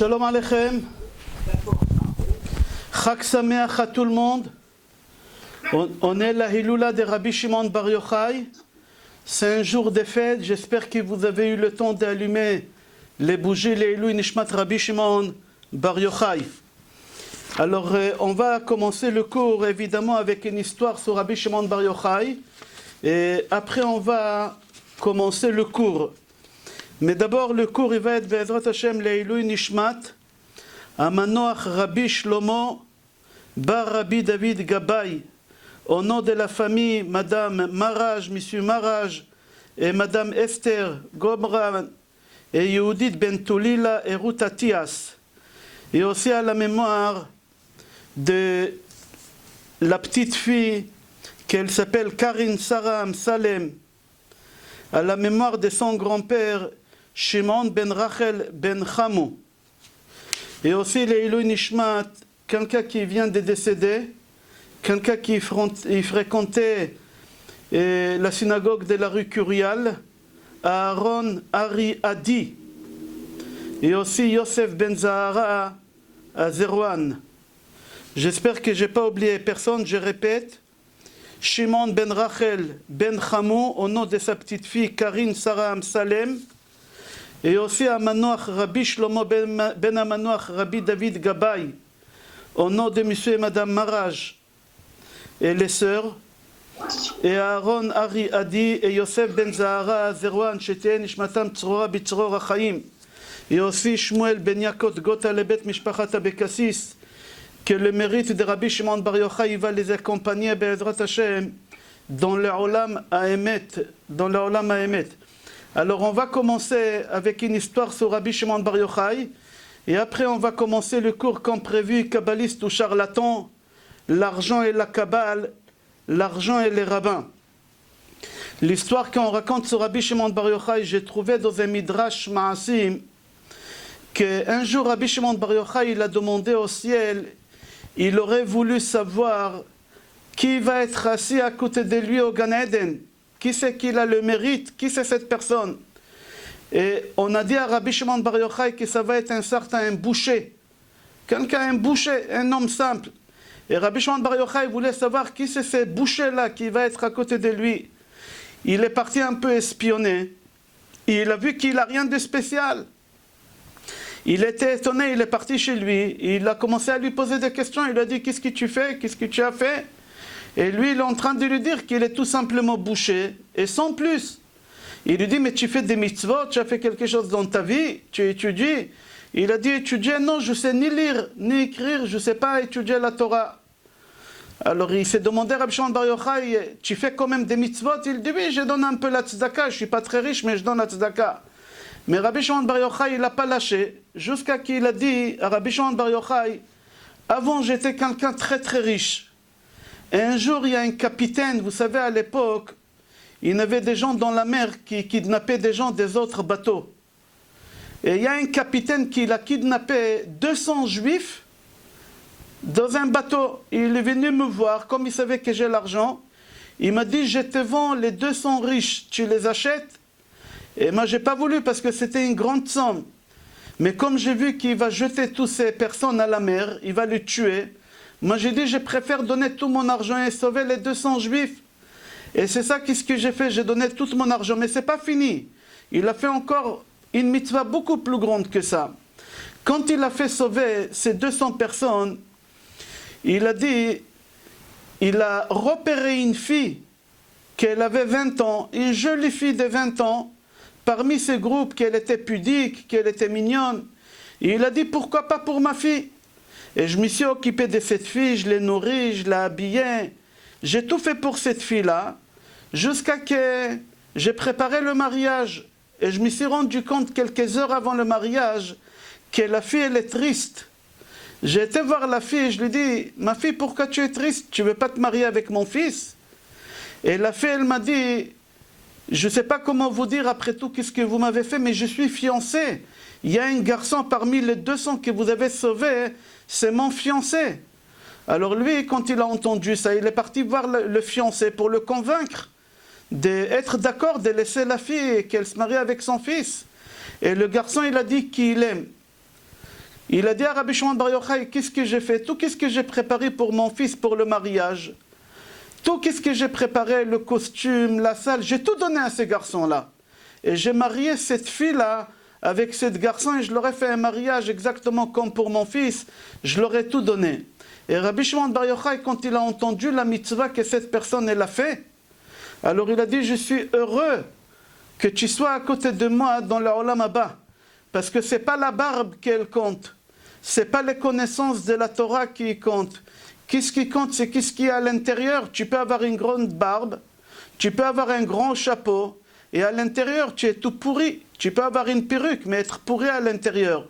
Shalom Aleichem. Chag Sameach à tout le monde. On est la Hiloula de Rabbi Shimon Bar Yochai. C'est un jour de fête. J'espère que vous avez eu le temps d'allumer les bougies, les Hilou Nishmat Rabbi Shimon Bar Yochai. Alors, on va commencer le cours évidemment avec une histoire sur Rabbi Shimon Bar Yochai. Et après, on va commencer le cours. Mais d'abord, le cours, il va être Be'ezrat Hashem Le'ilui Nishmat Amanoach Rabbi Shlomo Bar Rabbi David Gabay, au nom de la famille Madame Maraj, Monsieur Maraj, et Madame Esther Gomran, et Yehudit Ben Tulila et Ruth Atias. Et aussi à la mémoire de la petite fille qu'elle s'appelle Karine Sarah Salem, à la mémoire de son grand-père Shimon ben Rachel ben Chamou. Et aussi les Ilui Nishmat, quelqu'un qui vient de décéder, quelqu'un qui fréquentait la synagogue de la rue Curial, Aaron Ari Adi. Et aussi Yosef ben Zahara à Zerouan. J'espère que je n'ai pas oublié personne, je répète. Shimon ben Rachel ben Chamou, au nom de sa petite fille Karine Sarah Salem. Et aussi à Manoach Rabbi Shlomo ben Amanoach Rabbi David Gabay, au nom de monsieur et madame Maraj et les sœurs, et Aaron Ari Adi et Yosef ben Zahara Zerouan, Shetien Nishmatam Tzrora Bitzror Achaim, et aussi Shmuel ben Yakot Gota Lebet Mishpachat Abekassis, que le mérite de Rabbi Shimon Bar Yochai va les accompagner Be'ezrat Hashem dans le Olam Haemet, Alors on va commencer avec une histoire sur Rabbi Shimon Bar Yochai, et après on va commencer le cours comme prévu, kabbaliste ou charlatan, l'argent et la kabbale, l'argent et les rabbins. L'histoire qu'on raconte sur Rabbi Shimon Bar Yochai, j'ai trouvé dans un midrash Ma'asim, qu'un jour Rabbi Shimon Bar Yochai, il a demandé au ciel, il aurait voulu savoir qui va être assis à côté de lui au Gan Eden. Qui c'est qu'il a le mérite? Qui c'est cette personne? Et on a dit à Rabbi Shimon Bar Yochai que ça va être un boucher. Quelqu'un, un boucher, un homme simple. Et Rabbi Shimon Bar Yochai voulait savoir qui c'est ce boucher-là qui va être à côté de lui. Il est parti un peu espionner. Il a vu qu'il n'a rien de spécial. Il était étonné, il est parti chez lui. Il a commencé à lui poser des questions. Il a dit, qu'est-ce que tu fais? Qu'est-ce que tu as fait? Et lui, il est en train de lui dire qu'il est tout simplement boucher, et sans plus. Il lui dit, mais tu fais des mitzvot, tu as fait quelque chose dans ta vie, tu étudies. Il a dit, étudier, non, je ne sais ni lire, ni écrire, je ne sais pas étudier la Torah. Alors il s'est demandé à Rabbi Shimon Bar Yochai, tu fais quand même des mitzvot? Il dit, oui, je donne un peu la tzedaka, je ne suis pas très riche, mais je donne la tzedaka. Mais Rabbi Shimon Bar Yochai, il n'a pas lâché, jusqu'à qu'il a dit à Rabbi Shimon Bar Yochai, avant j'étais quelqu'un très très riche. Et un jour, il y a un capitaine, vous savez, à l'époque, il y avait des gens dans la mer qui kidnappaient des gens des autres bateaux. Et il y a un capitaine qui a kidnappé 200 juifs dans un bateau. Il est venu me voir, comme il savait que j'ai l'argent. Il m'a dit, je te vends les 200 riches, tu les achètes? Et moi, je n'ai pas voulu parce que c'était une grande somme. Mais comme j'ai vu qu'il va jeter toutes ces personnes à la mer, il va les tuer. Moi j'ai dit, je préfère donner tout mon argent et sauver les 200 juifs. Et c'est ça qu'est-ce que j'ai fait, j'ai donné tout mon argent. Mais ce n'est pas fini. Il a fait encore une mitzvah beaucoup plus grande que ça. Quand il a fait sauver ces 200 personnes, il a dit, il a repéré une fille qu'elle avait 20 ans, une jolie fille de 20 ans, parmi ce groupe qu'elle était pudique, qu'elle était mignonne. Et il a dit, pourquoi pas pour ma fille? Et je me suis occupé de cette fille, je l'ai nourrie, je l'ai habillée. J'ai tout fait pour cette fille-là, jusqu'à que j'ai préparé le mariage. Et je me suis rendu compte quelques heures avant le mariage que la fille, elle est triste. J'ai été voir la fille et je lui ai dit, ma fille, pourquoi tu es triste? Tu ne veux pas te marier avec mon fils? Et la fille, elle m'a dit, je ne sais pas comment vous dire après tout qu'est-ce que vous m'avez fait, mais je suis fiancée. Il y a un garçon parmi les 200 que vous avez sauvés, c'est mon fiancé. Alors lui, quand il a entendu ça, il est parti voir le fiancé pour le convaincre d'être d'accord, de laisser la fille et qu'elle se marie avec son fils. Et le garçon, il a dit qu'il aime. Il a dit à Rabbi Shimon Bar Yochai, qu'est-ce que j'ai fait? Tout qu'est-ce que j'ai préparé pour mon fils pour le mariage? Tout qu'est-ce que j'ai préparé, le costume, la salle, j'ai tout donné à ces garçons-là. Et j'ai marié cette fille-là avec ce garçon et je leur ai fait un mariage exactement comme pour mon fils, je leur ai tout donné. Et Rabbi Shimon Bar Yochai, quand il a entendu la mitzvah que cette personne elle a fait, alors il a dit, je suis heureux que tu sois à côté de moi dans le Olam Haba. Parce que ce n'est pas la barbe qu'elle compte. Ce n'est pas les connaissances de la Torah qui comptent. Qu'est-ce qui compte, c'est qu'est-ce qu'il y a à l'intérieur. Tu peux avoir une grande barbe, tu peux avoir un grand chapeau, et à l'intérieur, tu es tout pourri. Tu peux avoir une perruque, mais être pourri à l'intérieur.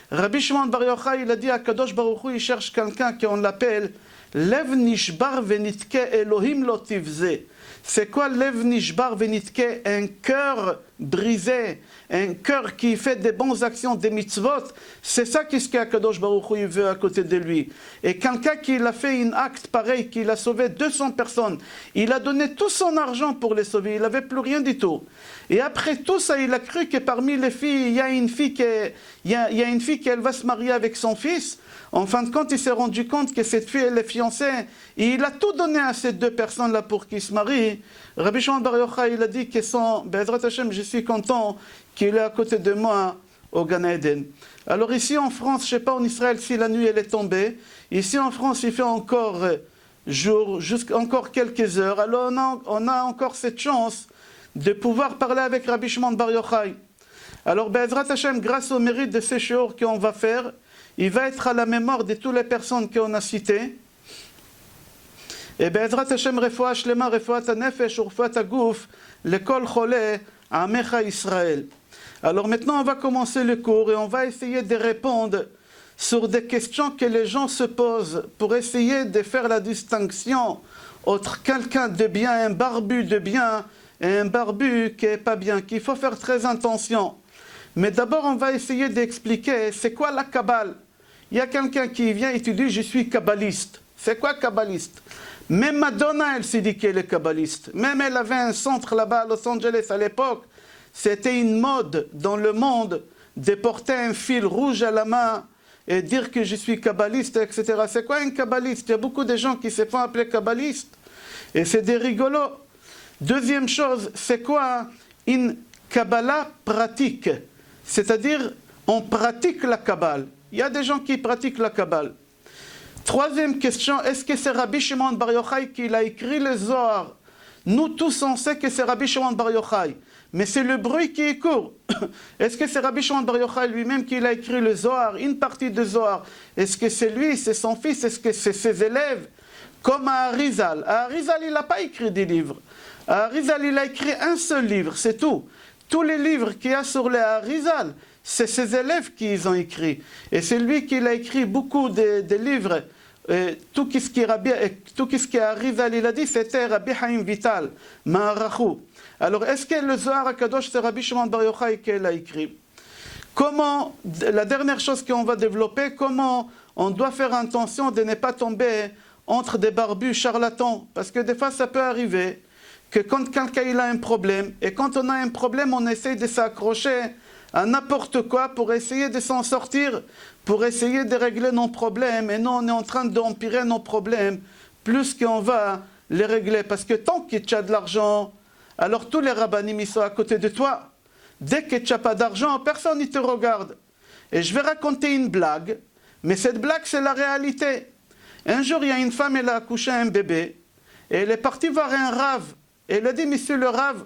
Rabbi Shimon Bar Yochai, il a dit à Kadosh Baruch Hu, il cherche quelqu'un qu'on l'appelle Lev Nishbar Venitke Elohim lo tivze. C'est quoi Lev Nishbar Venitke? Un cœur brisé, un cœur qui fait des bonnes actions, des mitzvot. C'est ça qu'est-ce qu'Akadosh Baruch Hu veut à côté de lui. Et quelqu'un qui a fait un acte pareil, qui a sauvé 200 personnes, il a donné tout son argent pour les sauver, il n'avait plus rien du tout. Et après tout ça, il a cru que parmi les filles, il y a une fille qui elle va se marier avec son fils. En fin de compte, il s'est rendu compte que cette fille, elle est fiancée. Et il a tout donné à ces deux personnes-là pour qu'ils se marient. Rabbi Shimon Bar Yochai, il a dit que son Be'ezrat Hashem, je suis content qu'il est à côté de moi au Gan Eden. Alors ici en France, je ne sais pas en Israël si la nuit elle est tombée. Ici en France, il fait encore jour, encore quelques heures. Alors on a encore cette chance de pouvoir parler avec Rabbi Shimon Bar Yochai. Alors Be'ezrat Hashem, grâce au mérite de ces shiur qu'on va faire, il va être à la mémoire de toutes les personnes qu'on a citées. Et Be'ezrat Hashem, refoua shlema, refoua nefesh, refoua gouf, lekol cholé, amecha Israël. Alors maintenant, on va commencer le cours et on va essayer de répondre sur des questions que les gens se posent pour essayer de faire la distinction entre quelqu'un de bien, un barbu de bien, et un barbu qui n'est pas bien, qu'il faut faire très attention. Mais d'abord, on va essayer d'expliquer c'est quoi la Kabbale. Il y a quelqu'un qui vient et tu dis je suis kabbaliste. C'est quoi kabbaliste? Même Madonna, elle s'est dit qu'elle est kabbaliste. Même elle avait un centre là-bas à Los Angeles à l'époque. C'était une mode dans le monde de porter un fil rouge à la main et dire que je suis kabbaliste, etc. C'est quoi un kabbaliste? Il y a beaucoup de gens qui se font appeler kabbalistes. Et c'est des rigolos. Deuxième chose, c'est quoi une Kabbalah pratique? C'est-à-dire, on pratique la Kabbale. Il y a des gens qui pratiquent la Kabbale. Troisième question, est-ce que c'est Rabbi Shimon Bar Yochai qui a écrit le Zohar? Nous tous, on sait que c'est Rabbi Shimon Bar Yochai. Mais c'est le bruit qui est court. Est-ce que c'est Rabbi Shimon Bar Yochai lui-même qui a écrit le Zohar, une partie du Zohar? Est-ce que c'est lui, c'est son fils? Est-ce que c'est ses élèves? Comme à Arizal. À Arizal, il n'a pas écrit des livres. À Arizal, il a écrit un seul livre, c'est tout. Tous les livres qu'il y a sur les Arizal, c'est ses élèves qui les ont écrits. Et c'est lui qui a écrit beaucoup de livres. Tout ce qui est Arizal, il a dit, c'était Rabbi Haim Vital, Ma'arachu. Alors, est-ce que le Zohar HaKadosh, c'est Rabbi Shimon Bar Yochai qui l'a écrit? Comment, la dernière chose qu'on va développer, comment on doit faire attention de ne pas tomber entre des barbus charlatans? Parce que des fois, ça peut arriver que quand quelqu'un il a un problème, et quand on a un problème, on essaie de s'accrocher à n'importe quoi pour essayer de s'en sortir, pour essayer de régler nos problèmes, et non, on est en train d'empirer nos problèmes, plus qu'on va les régler. Parce que tant que tu as de l'argent, alors tous les rabbanim, ils sont à côté de toi. Dès que tu n'as pas d'argent, personne ne te regarde. Et je vais raconter une blague, mais cette blague, c'est la réalité. Un jour, il y a une femme, elle a accouché un bébé, et elle est partie voir un rave. Et elle a dit, monsieur le rave,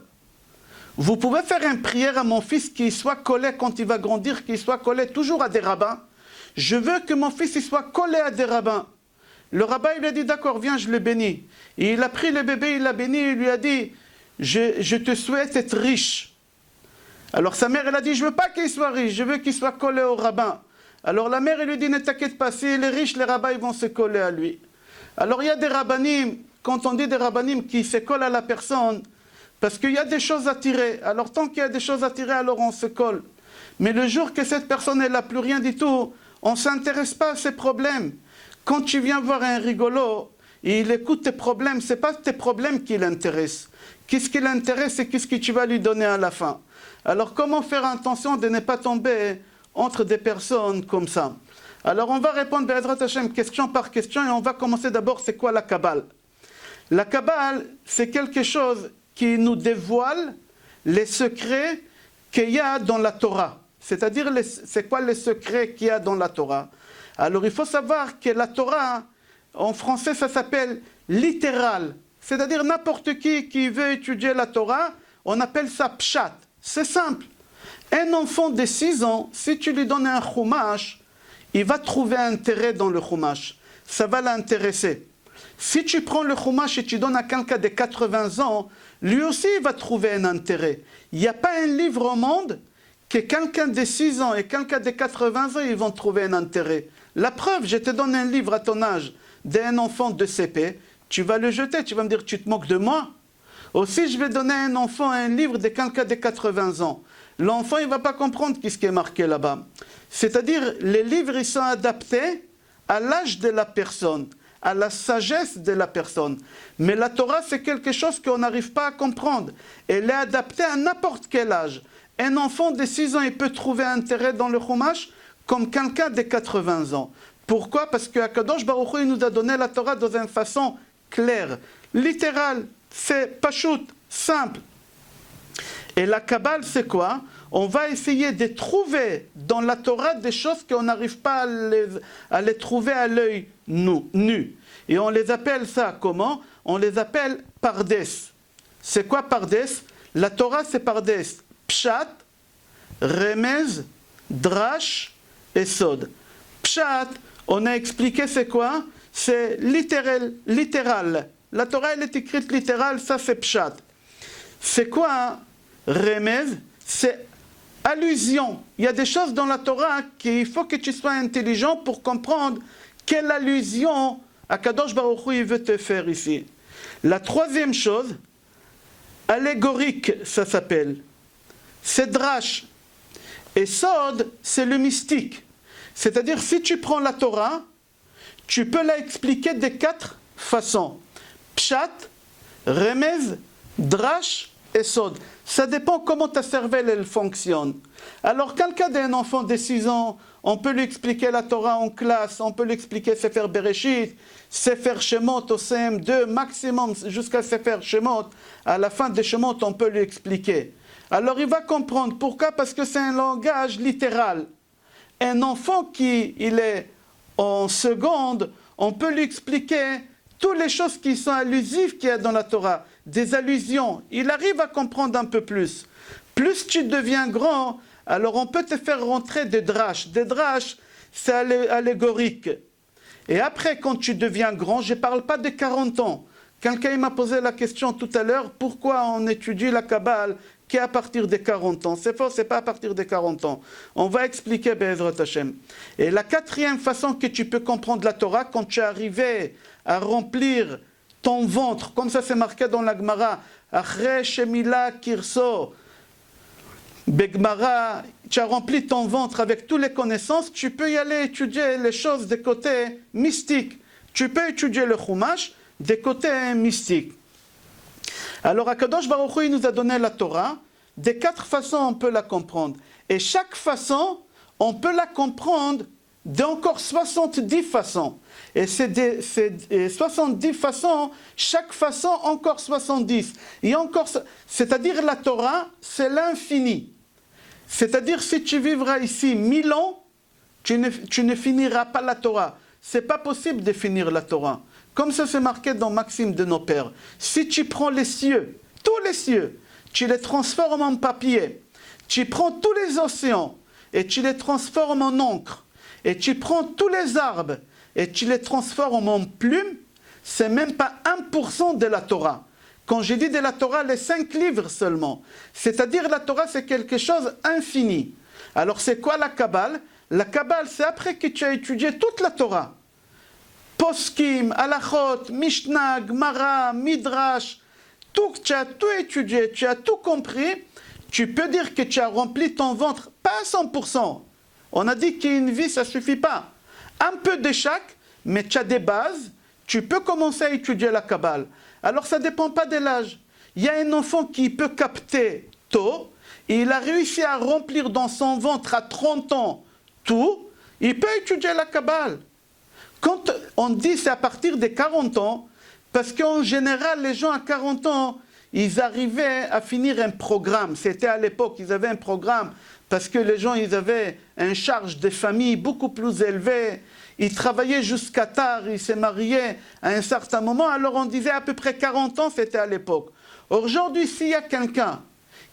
vous pouvez faire une prière à mon fils qu'il soit collé quand il va grandir, qu'il soit collé toujours à des rabbins. Je veux que mon fils il soit collé à des rabbins. Le rabbin, il a dit, d'accord, viens, je le bénis. Et il a pris le bébé, il l'a béni, il lui a dit, je te souhaite être riche. Alors sa mère, elle a dit, je ne veux pas qu'il soit riche, je veux qu'il soit collé au rabbin. Alors la mère, elle lui dit, ne t'inquiète pas, s'il est riche, les rabbins ils vont se coller à lui. Alors il y a des rabbanim, quand on dit des rabbanim qui se collent à la personne, parce qu'il y a des choses à tirer. Alors tant qu'il y a des choses à tirer, alors on se colle. Mais le jour que cette personne n'a plus rien du tout, on ne s'intéresse pas à ses problèmes. Quand tu viens voir un rigolo, et il écoute tes problèmes, ce n'est pas tes problèmes qui l'intéressent. Qu'est-ce qui l'intéresse et qu'est-ce que tu vas lui donner à la fin. Alors comment faire attention de ne pas tomber entre des personnes comme ça? Alors on va répondre Be'ezrat Hashem question par question et on va commencer d'abord c'est quoi la Kabbale. La Kabbale c'est quelque chose qui nous dévoile les secrets qu'il y a dans la Torah. C'est-à-dire c'est quoi les secrets qu'il y a dans la Torah. Alors il faut savoir que la Torah en français ça s'appelle littéral. C'est-à-dire n'importe qui veut étudier la Torah, on appelle ça pshat. C'est simple. Un enfant de 6 ans, si tu lui donnes un chumash, il va trouver intérêt dans le chumash. Ça va l'intéresser. Si tu prends le chumash et tu donnes à quelqu'un de 80 ans, lui aussi il va trouver un intérêt. Il n'y a pas un livre au monde que quelqu'un de 6 ans et quelqu'un de 80 ans, ils vont trouver un intérêt. La preuve, je te donne un livre à ton âge d'un enfant de CP, tu vas le jeter, tu vas me dire, tu te moques de moi? Aussi, je vais donner à un enfant un livre de quelqu'un de 80 ans. L'enfant, il ne va pas comprendre ce qui est marqué là-bas. C'est-à-dire, les livres, ils sont adaptés à l'âge de la personne, à la sagesse de la personne. Mais la Torah, c'est quelque chose qu'on n'arrive pas à comprendre. Elle est adaptée à n'importe quel âge. Un enfant de 6 ans, il peut trouver intérêt dans le chumash comme quelqu'un de 80 ans. Pourquoi? Parce que Akadosh Baruch Hu, il nous a donné la Torah dans une façon claire, littérale, c'est pachout, simple. Et la Kabbale, c'est quoi? On va essayer de trouver dans la Torah des choses qu'on n'arrive pas à les trouver à l'œil nu. Et on les appelle ça comment? On les appelle pardes. C'est quoi pardes? La Torah, c'est pardes. Pshat, remez, drash et sod. Pshat, on a expliqué c'est quoi? C'est littéral. La Torah, elle est écrite littérale, ça c'est pshat. C'est quoi remez? C'est allusion. Il y a des choses dans la Torah qu'il faut que tu sois intelligent pour comprendre quelle allusion Akadosh Baruch Hu il veut te faire ici. La troisième chose, allégorique, ça s'appelle. C'est drash. Et sod, c'est le mystique. C'est-à-dire, si tu prends la Torah, tu peux la expliquer de 4 façons. Pshat, remez, drash et sod. Ça dépend comment ta cervelle elle fonctionne. Alors, quelqu'un d'un enfant de 6 ans, on peut lui expliquer la Torah en classe, on peut lui expliquer Sefer Bereshit, Sefer Shemot au CM2, maximum jusqu'à Sefer Shemot. À la fin des Shemot, on peut lui expliquer. Alors, il va comprendre. Pourquoi? Parce que c'est un langage littéral. Un enfant qui il est en seconde, on peut lui expliquer toutes les choses qui sont allusives qu'il y a dans la Torah, des allusions. Il arrive à comprendre un peu plus. Plus tu deviens grand, alors on peut te faire rentrer des drash. Des drash, c'est allégorique. Et après, quand tu deviens grand, je ne parle pas de 40 ans. Quelqu'un m'a posé la question tout à l'heure, pourquoi on étudie la Kabbale qu'à partir des 40 ans? C'est faux, c'est pas à partir des 40 ans. On va expliquer Be'ezrat Hashem. Et la 4e façon que tu peux comprendre la Torah, quand tu es arrivé à remplir ton ventre, comme ça c'est marqué dans la Gemara, Achre Shemila Kirso, Begmara, tu as rempli ton ventre avec toutes les connaissances, tu peux y aller étudier les choses des côtés mystiques. Tu peux étudier le Chumash des côtés mystiques. Alors Akadosh Baruch Hu, il nous a donné la Torah. De 4 façons, on peut la comprendre. Et chaque façon, on peut la comprendre d'encore 70 façons. Et c'est 70 façons, chaque façon encore 70. Et encore, c'est-à-dire la Torah, c'est l'infini. C'est-à-dire si tu vivras ici 1000 ans, tu ne finiras pas la Torah. Ce n'est pas possible de finir la Torah. Comme ça c'est marqué dans Maxime de nos pères. Si tu prends les cieux, tous les cieux, tu les transformes en papier, tu prends tous les océans et tu les transformes en encre, et tu prends tous les arbres et tu les transformes en plumes, c'est même pas 1% de la Torah. Quand j'ai dit de la Torah, les 5 livres seulement. C'est-à-dire la Torah c'est quelque chose infini. Alors c'est quoi la Kabbale? La Kabbale c'est après que tu as étudié toute la Torah. Poskim, Halachot, Mishnah, Gemara, Midrash, tout, tu as tout étudié, tu as tout compris, tu peux dire que tu as rempli ton ventre, pas à 100%. On a dit qu'une vie, ça ne suffit pas. Un peu de chaque, mais tu as des bases, tu peux commencer à étudier la Kabbale. Alors ça ne dépend pas de l'âge. Il y a un enfant qui peut capter tôt, et il a réussi à remplir dans son ventre à 30 ans tout, il peut étudier la Kabbale. Quand on dit c'est à partir des 40 ans, parce qu'en général, les gens à 40 ans, ils arrivaient à finir un programme. C'était à l'époque, ils avaient un programme parce que les gens, ils avaient une charge de famille beaucoup plus élevée. Ils travaillaient jusqu'à tard, ils se mariaient à un certain moment. Alors on disait à peu près 40 ans, c'était à l'époque. Aujourd'hui, s'il y a quelqu'un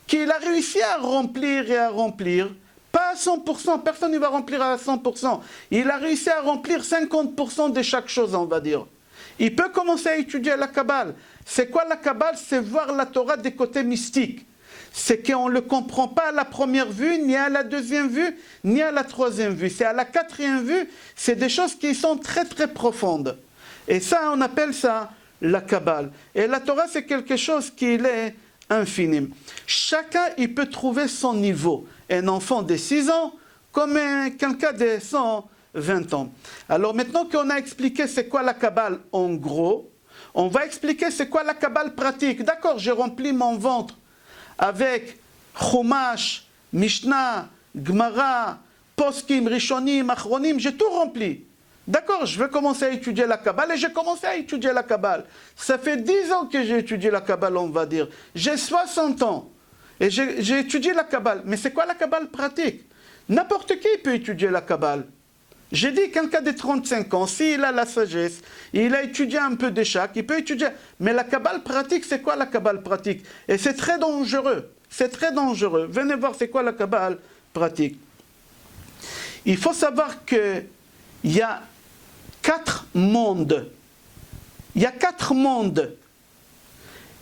qui a réussi à remplir et à remplir, pas à 100%, personne ne va remplir à 100%. Il a réussi à remplir 50% de chaque chose, on va dire. Il peut commencer à étudier la Kabbale. C'est quoi la Kabbale? C'est voir la Torah des côtés mystiques. C'est qu'on ne le comprend pas à la première vue, ni à la deuxième vue, ni à la troisième vue. C'est à la quatrième vue, c'est des choses qui sont très très profondes. Et ça, on appelle ça la Kabbale. Et la Torah, c'est quelque chose qui est infini. Chacun, il peut trouver son niveau. Un enfant de 6 ans, comme quelqu'un de 120 ans. Alors maintenant qu'on a expliqué c'est quoi la Kabbale en gros, on va expliquer c'est quoi la Kabbale pratique. D'accord, j'ai rempli mon ventre avec Chumash, Mishnah, Gemara, Poskim, Rishonim, Achronim, j'ai tout rempli. D'accord, je vais commencer à étudier la Kabbale et j'ai commencé à étudier la Kabbale. Ça fait 10 ans que j'ai étudié la Kabbale, on va dire. J'ai 60 ans et j'ai étudié la Kabbale. Mais c'est quoi la Kabbale pratique? N'importe qui peut étudier la Kabbale. J'ai dit quelqu'un de 35 ans, s'il a la sagesse, il a étudié un peu de chaque, il peut étudier. Mais la Kabbale pratique, c'est quoi la Kabbale pratique? Et c'est très dangereux. C'est très dangereux. Venez voir c'est quoi la Kabbale pratique. Il faut savoir qu'il y a 4 mondes. Il y a 4 mondes.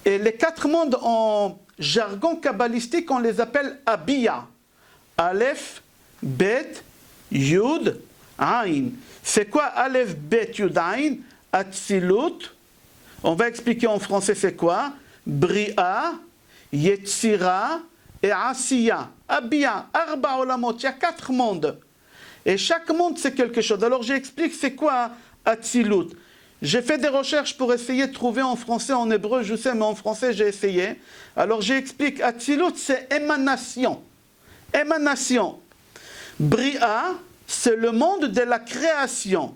Et les 4 mondes en jargon kabbalistique, on les appelle Abiya. Aleph, Bet, Yud, Ain. C'est quoi Aleph, Bet, Yud, Ain? Atzilut. On va expliquer en français c'est quoi. Bria, Yetzira et Asiya. Abiya, Arba Olamot. Il y a 4 mondes. Et chaque monde c'est quelque chose. Alors j'explique c'est quoi Atzilut. J'ai fait des recherches pour essayer de trouver en français, en hébreu, je sais, mais en français j'ai essayé. Alors j'explique, Atzilut c'est émanation. Émanation. Bria, c'est le monde de la création.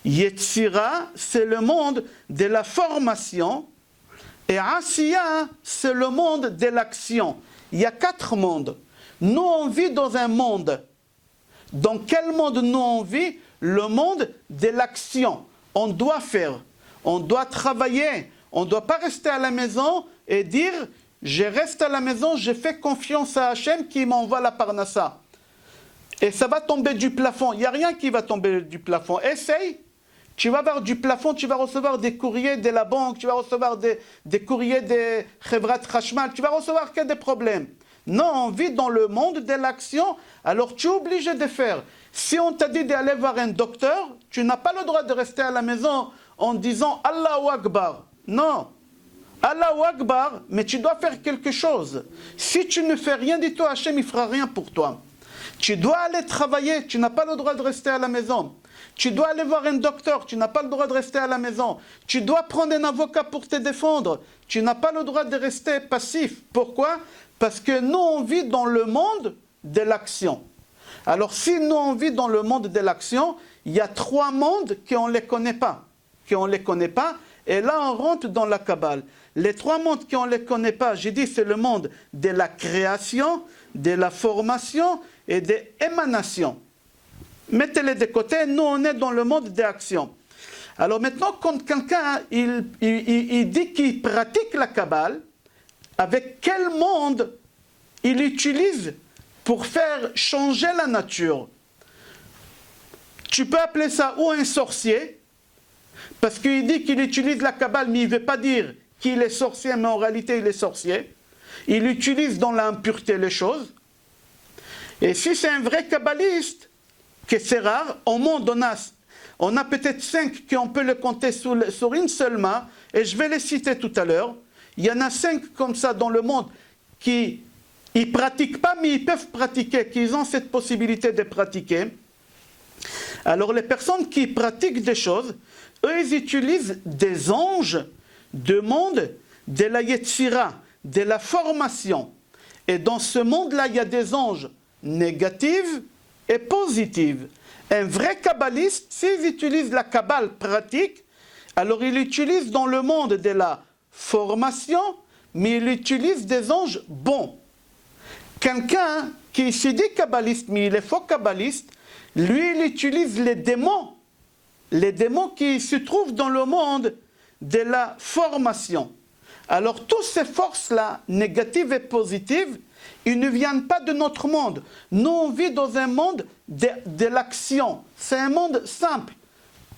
Yetzira, c'est le monde de la formation. Et Asiya, c'est le monde de l'action. Il y a 4 mondes. Nous, on vit dans un monde. Dans quel monde nous on vit? Le monde de l'action. On doit faire, on doit travailler, on ne doit pas rester à la maison et dire « je reste à la maison, je fais confiance à Hachem qui m'envoie la parnassa ». Et ça va tomber du plafond, il n'y a rien qui va tomber du plafond. Essaye, tu vas avoir du plafond, tu vas recevoir des courriers de la banque, tu vas recevoir des courriers des Chevrat Khashmal, tu vas recevoir que des problèmes. Non, on vit dans le monde de l'action, alors tu es obligé de faire. Si on t'a dit d'aller voir un docteur, tu n'as pas le droit de rester à la maison en disant Allahu Akbar. Non, Allahu Akbar, mais tu dois faire quelque chose. Si tu ne fais rien du tout, Hachem ne fera rien pour toi. Tu dois aller travailler, tu n'as pas le droit de rester à la maison. Tu dois aller voir un docteur, tu n'as pas le droit de rester à la maison. Tu dois prendre un avocat pour te défendre. Tu n'as pas le droit de rester passif. Pourquoi? Parce que nous, on vit dans le monde de l'action. Alors, si nous, on vit dans le monde de l'action, il y a 3 mondes qu'on ne les connaît pas. Et là, on rentre dans la Kabbale. Les 3 mondes qu'on ne les connaît pas, j'ai dit, c'est le monde de la création, de la formation et de l'émanation. Mettez-les de côté, nous, on est dans le monde de l'action. Alors maintenant, quand quelqu'un il dit qu'il pratique la Kabbale, avec quel monde il utilise pour faire changer la nature? Tu peux appeler ça ou un sorcier, parce qu'il dit qu'il utilise la Kabbale, mais il ne veut pas dire qu'il est sorcier, mais en réalité il est sorcier. Il utilise dans l'impureté les choses. Et si c'est un vrai kabbaliste, que c'est rare, au monde on a peut-être 5 qu'on peut le compter sur une seule main, et je vais les citer tout à l'heure. Il y en a 5 comme ça dans le monde qui ne pratiquent pas, mais ils peuvent pratiquer, qui ont cette possibilité de pratiquer. Alors les personnes qui pratiquent des choses, eux ils utilisent des anges du monde de la Yetzira, de la formation. Et dans ce monde-là, il y a des anges négatifs et positifs. Un vrai kabbaliste, s'il utilise la kabbale pratique, alors il utilise dans le monde de la formation, mais il utilise des anges bons. Quelqu'un qui se dit kabbaliste, mais il est faux kabbaliste, lui, il utilise les démons qui se trouvent dans le monde de la formation. Alors, toutes ces forces-là, négatives et positives, ils ne viennent pas de notre monde. Nous, on vit dans un monde de l'action. C'est un monde simple.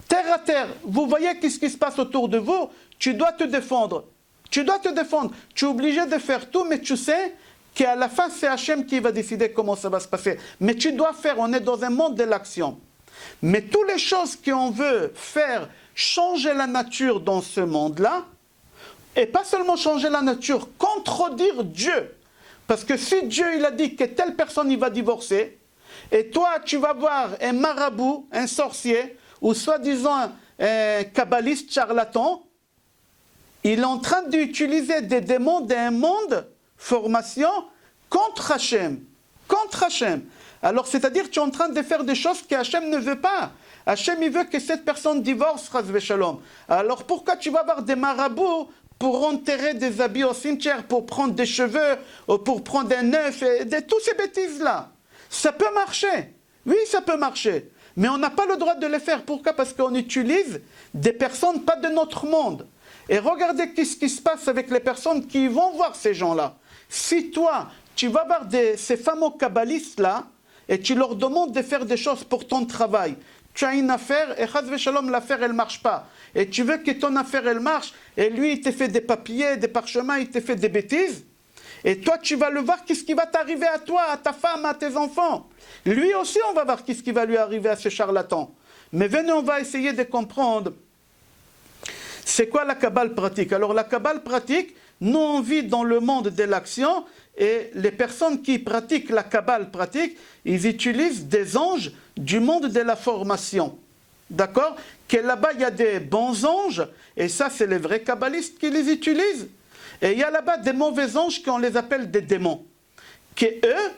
Terre à terre. Vous voyez ce qui se passe autour de vous, tu dois te défendre. Tu dois te défendre. Tu es obligé de faire tout, mais tu sais qu'à la fin, c'est Hachem qui va décider comment ça va se passer. Mais tu dois faire, on est dans un monde de l'action. Mais toutes les choses qu'on veut faire changer la nature dans ce monde-là, et pas seulement changer la nature, contredire Dieu. Parce que si Dieu il a dit que telle personne il va divorcer, et toi tu vas voir un marabout, un sorcier, ou soi-disant un kabbaliste charlatan, il est en train d'utiliser des démons d'un monde, formation, contre Hachem. Contre Hachem. Alors c'est-à-dire que tu es en train de faire des choses que Hachem ne veut pas. Hachem il veut que cette personne divorce, Chas v'Shalom. Alors pourquoi tu vas voir des marabouts pour enterrer des habits au cimetière, pour prendre des cheveux, ou pour prendre un œuf, et toutes ces bêtises-là? Ça peut marcher. Oui, ça peut marcher. Mais on n'a pas le droit de les faire. Pourquoi? Parce qu'on utilise des personnes pas de notre monde. Et regardez ce qui se passe avec les personnes qui vont voir ces gens-là. Si toi, tu vas voir ces fameux kabbalistes-là, et tu leur demandes de faire des choses pour ton travail, tu as une affaire, et Chas v'Shalom, l'affaire, elle ne marche pas. Et tu veux que ton affaire, elle marche, et lui, il te fait des papiers, des parchemins, il te fait des bêtises. Et toi, tu vas le voir, qu'est-ce qui va t'arriver à toi, à ta femme, à tes enfants. Lui aussi, on va voir qu'est-ce qui va lui arriver à ce charlatan. Mais venez, on va essayer de comprendre c'est quoi la kabbale pratique. Alors, la kabbale pratique, nous, on vit dans le monde de l'action, et les personnes qui pratiquent la kabbale pratique, ils utilisent des anges du monde de la formation. D'accord? Que là-bas, il y a des bons anges, et ça, c'est les vrais kabbalistes qui les utilisent. Et il y a là-bas des mauvais anges qu'on les appelle des démons. Que eux,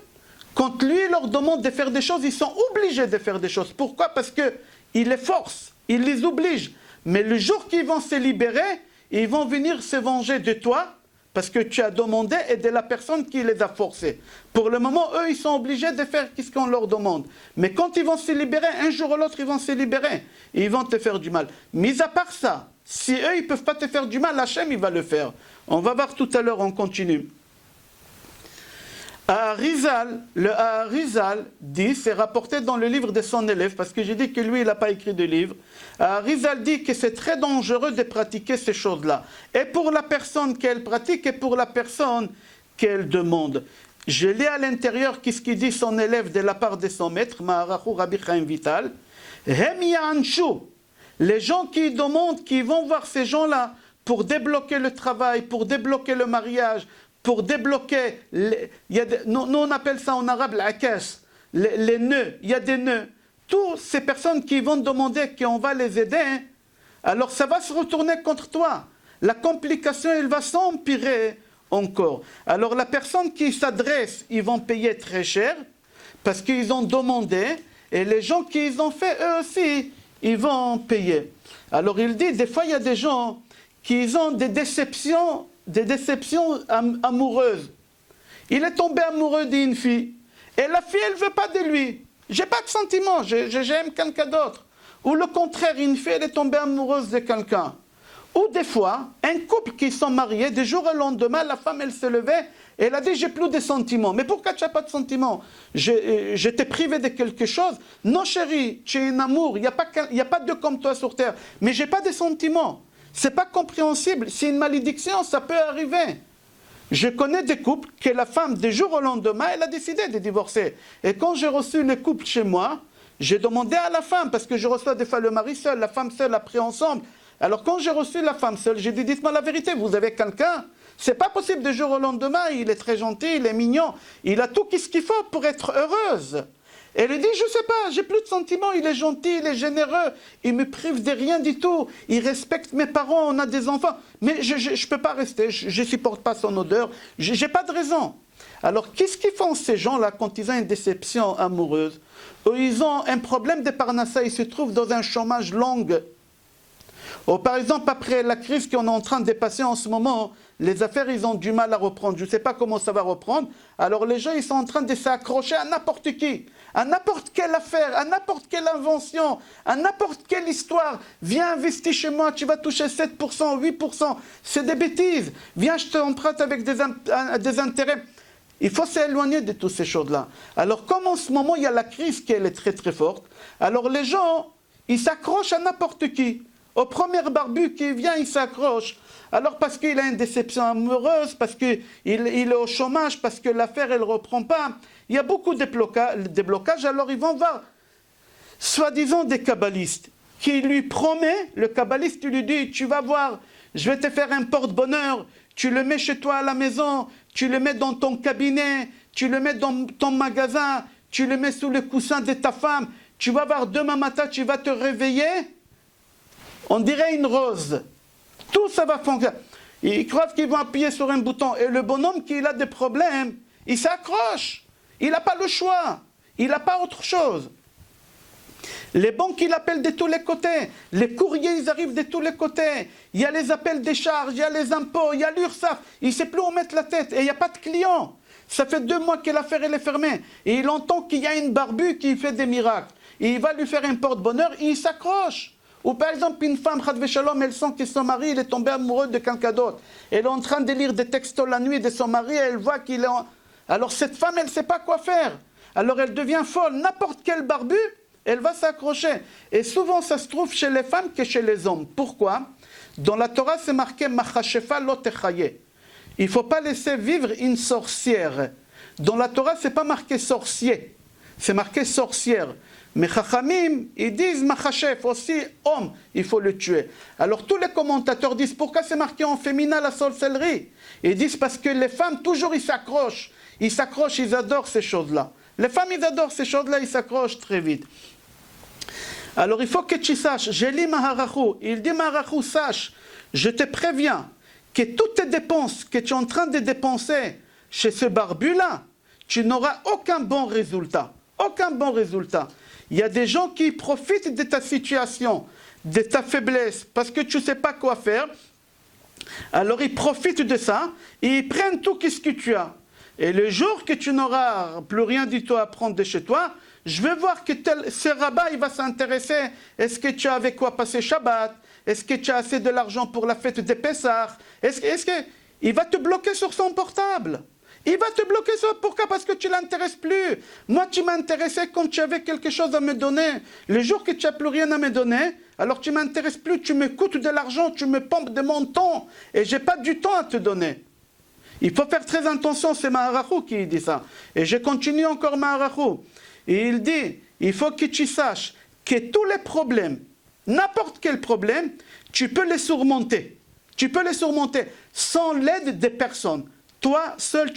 quand lui leur demande de faire des choses, ils sont obligés de faire des choses. Pourquoi? Parce qu'il les force, il les oblige. Mais le jour qu'ils vont se libérer, ils vont venir se venger de toi, parce que tu as demandé et de la personne qui les a forcés. Pour le moment, eux, ils sont obligés de faire ce qu'on leur demande. Mais quand ils vont se libérer, un jour ou l'autre, ils vont se libérer. Et ils vont te faire du mal. Mis à part ça, si eux, ils ne peuvent pas te faire du mal, Hachem, il va le faire. On va voir tout à l'heure, on continue. Le Aharizal dit, c'est rapporté dans le livre de son élève, parce que j'ai dit que lui, il n'a pas écrit de livre. Aharizal dit que c'est très dangereux de pratiquer ces choses-là. Et pour la personne qu'elle pratique, et pour la personne qu'elle demande. Je lis à l'intérieur qu'est-ce qu'il dit son élève de la part de son maître, Maharachu Rabbi Chaim Vital. Hem Yahanshu, les gens qui demandent, qui vont voir ces gens-là pour débloquer le travail, pour débloquer le mariage, pour débloquer, nous on appelle ça en arabe l'akash, les nœuds, il y a des nœuds. Toutes ces personnes qui vont demander qu'on va les aider, hein, alors ça va se retourner contre toi. La complication, elle va s'empirer encore. Alors la personne qui s'adresse, ils vont payer très cher, parce qu'ils ont demandé, et les gens qui ils ont fait, eux aussi, ils vont payer. Alors il dit, des fois il y a des gens qui ont des déceptions amoureuses. Il est tombé amoureux d'une fille. Et la fille, elle ne veut pas de lui. J'ai pas de sentiment, j'aime quelqu'un d'autre. Ou le contraire, une fille, elle est tombée amoureuse de quelqu'un. Ou des fois, un couple qui sont mariés, du jour au lendemain, la femme, elle se levait et elle a dit, j'ai plus de sentiments. Mais pourquoi tu n'as pas de sentiments? Je t'ai privé de quelque chose? Non, chérie, tu es un amour, il n'y a pas deux comme toi sur terre. Mais j'ai pas de sentiments. C'est pas compréhensible. C'est une malédiction, ça peut arriver. Je connais des couples que la femme, du jour au lendemain, elle a décidé de divorcer. Et quand j'ai reçu les couples chez moi, j'ai demandé à la femme, parce que je reçois des fois le mari seul, la femme seule, après ensemble. Alors quand j'ai reçu la femme seule, j'ai dit, dites-moi la vérité, vous avez quelqu'un? C'est pas possible du jour au lendemain, il est très gentil, il est mignon, il a tout ce qu'il faut pour être heureuse. Elle lui dit, je sais pas, j'ai plus de sentiments, il est gentil, il est généreux, il me prive de rien du tout, il respecte mes parents, on a des enfants, mais je peux pas rester, je supporte pas son odeur, j'ai pas de raison. Alors, qu'est-ce qu'ils font ces gens-là quand ils ont une déception amoureuse, ou ils ont un problème de parnassa, ils se trouvent dans un chômage long, ou par exemple, après la crise qu'on est en train de dépasser en ce moment, les affaires, ils ont du mal à reprendre. Je ne sais pas comment ça va reprendre. Alors les gens, ils sont en train de s'accrocher à n'importe qui, à n'importe quelle affaire, à n'importe quelle invention, à n'importe quelle histoire. Viens investir chez moi, tu vas toucher 7%, 8%. C'est des bêtises. Viens, je t'emprunte avec des intérêts. Il faut s'éloigner de toutes ces choses-là. Alors comme en ce moment, il y a la crise qui est très très forte, alors les gens, ils s'accrochent à n'importe qui. Au premier barbu qui vient, il s'accroche. Alors parce qu'il a une déception amoureuse, parce qu'il est au chômage, parce que l'affaire, elle ne reprend pas. Il y a beaucoup de blocages, alors ils vont voir, soi-disant des kabbalistes, qui lui promet, le kabbaliste lui dit, tu vas voir, je vais te faire un porte-bonheur, tu le mets chez toi à la maison, tu le mets dans ton cabinet, tu le mets dans ton magasin, tu le mets sous le coussin de ta femme, tu vas voir demain matin, tu vas te réveiller, on dirait une rose. Tout ça va fonctionner. Ils croient qu'ils vont appuyer sur un bouton. Et le bonhomme qui a des problèmes, il s'accroche. Il n'a pas le choix. Il n'a pas autre chose. Les banques, ils appellent de tous les côtés. Les courriers, ils arrivent de tous les côtés. Il y a les appels des charges, il y a les impôts, il y a l'URSSAF. Il ne sait plus où mettre la tête. Et il n'y a pas de clients. Ça fait 2 mois que l'affaire elle est fermée. Et il entend qu'il y a une barbue qui fait des miracles. Et il va lui faire un porte-bonheur et il s'accroche. Ou par exemple, une femme, Chad Veshalom, elle sent que son mari il est tombé amoureux de quelqu'un d'autre. Elle est en train de lire des textos la nuit de son mari, elle voit qu'il est en... Alors cette femme, elle ne sait pas quoi faire. Alors elle devient folle. N'importe quel barbu, elle va s'accrocher. Et souvent, ça se trouve chez les femmes que chez les hommes. Pourquoi? Dans la Torah, c'est marqué « Machashefa lo techaye ». Il ne faut pas laisser vivre une sorcière. Dans la Torah, ce n'est pas marqué sorcier. C'est marqué sorcière. Mais Chachamim, ils disent Machashef, aussi homme, il faut le tuer. Alors tous les commentateurs disent pourquoi c'est marqué en féminin la sorcellerie? Ils disent parce que les femmes, toujours ils s'accrochent, ils adorent ces choses-là. Les femmes, ils adorent ces choses-là, ils s'accrochent très vite. Alors il faut que tu saches, j'ai lu Maharachu, il dit Maharachu, sache, je te préviens que toutes tes dépenses que tu es en train de dépenser chez ce barbu-là, tu n'auras aucun bon résultat. Aucun bon résultat. Il y a des gens qui profitent de ta situation, de ta faiblesse, parce que tu ne sais pas quoi faire. Alors ils profitent de ça, et ils prennent tout ce que tu as. Et le jour que tu n'auras plus rien du tout à prendre de chez toi, je vais voir que ce rabbin il va s'intéresser. Est-ce que tu as avec quoi passer Shabbat? Est-ce que tu as assez de l'argent pour la fête des Pessah? Il va te bloquer sur son portable. Il va te bloquer ça. Pourquoi? Parce que tu ne l'intéresses plus. Moi, tu m'intéressais quand tu avais quelque chose à me donner. Le jour que tu n'as plus rien à me donner, alors tu ne m'intéresses plus, tu me coûtes de l'argent, tu me pompes de mon temps. Et je n'ai pas du temps à te donner. Il faut faire très attention, c'est Maharachu qui dit ça. Et je continue encore Maharachu. Et il dit, il faut que tu saches que tous les problèmes, n'importe quel problème, tu peux les surmonter. Tu peux les surmonter sans l'aide des personnes. Toi, seul,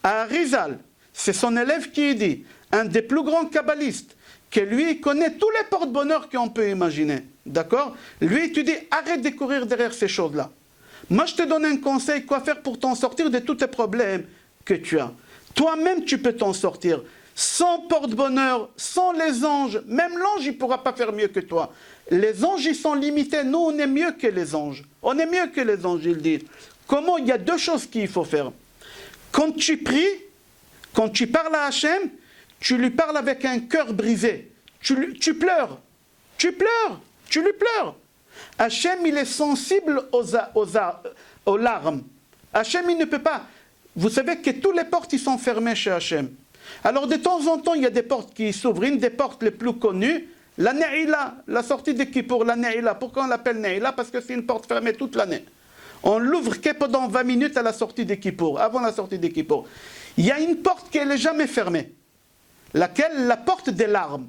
Arizal, c'est son élève qui dit, un des plus grands kabbalistes, que lui connaît tous les porte-bonheur qu'on peut imaginer. D'accord? Lui, tu dis, arrête de courir derrière ces choses-là. Moi, je te donne un conseil, quoi faire pour t'en sortir de tous tes problèmes que tu as. Toi-même, tu peux t'en sortir. Sans porte-bonheur, sans les anges, même l'ange, il ne pourra pas faire mieux que toi. Les anges, ils sont limités. Nous, on est mieux que les anges. On est mieux que les anges, ils disent. Comment? Il y a 2 choses qu'il faut faire. Quand tu pries, quand tu parles à Hachem, tu lui parles avec un cœur brisé. Tu pleures. Tu pleures. Tu lui pleures. Hachem, il est sensible aux larmes. Hachem, il ne peut pas. Vous savez que toutes les portes, ils sont fermées chez Hachem. Alors, de temps en temps, il y a des portes qui s'ouvrent. Une des portes les plus connues, la Ne'ila, la sortie de Kippour, la Ne'ila. Pourquoi on l'appelle Ne'ila? Parce que c'est une porte fermée toute l'année. On l'ouvre que pendant 20 minutes à la sortie des Kippour, avant la sortie des Kippour. Il y a une porte qui n'est jamais fermée. Laquelle? La porte des larmes.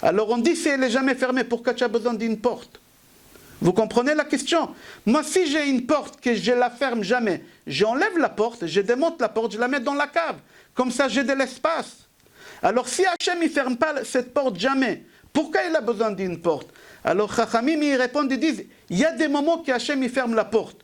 Alors on dit si elle n'est jamais fermée, pourquoi tu as besoin d'une porte? Vous comprenez la question? Moi, si j'ai une porte que je la ferme jamais, j'enlève la porte, je démonte la porte, je la mets dans la cave. Comme ça, j'ai de l'espace. Alors si Hachem ne ferme pas cette porte jamais, pourquoi il a besoin d'une porte? Alors Chachamim, ils répondent, ils disent, il y a des moments qu'Hachem il ferme la porte.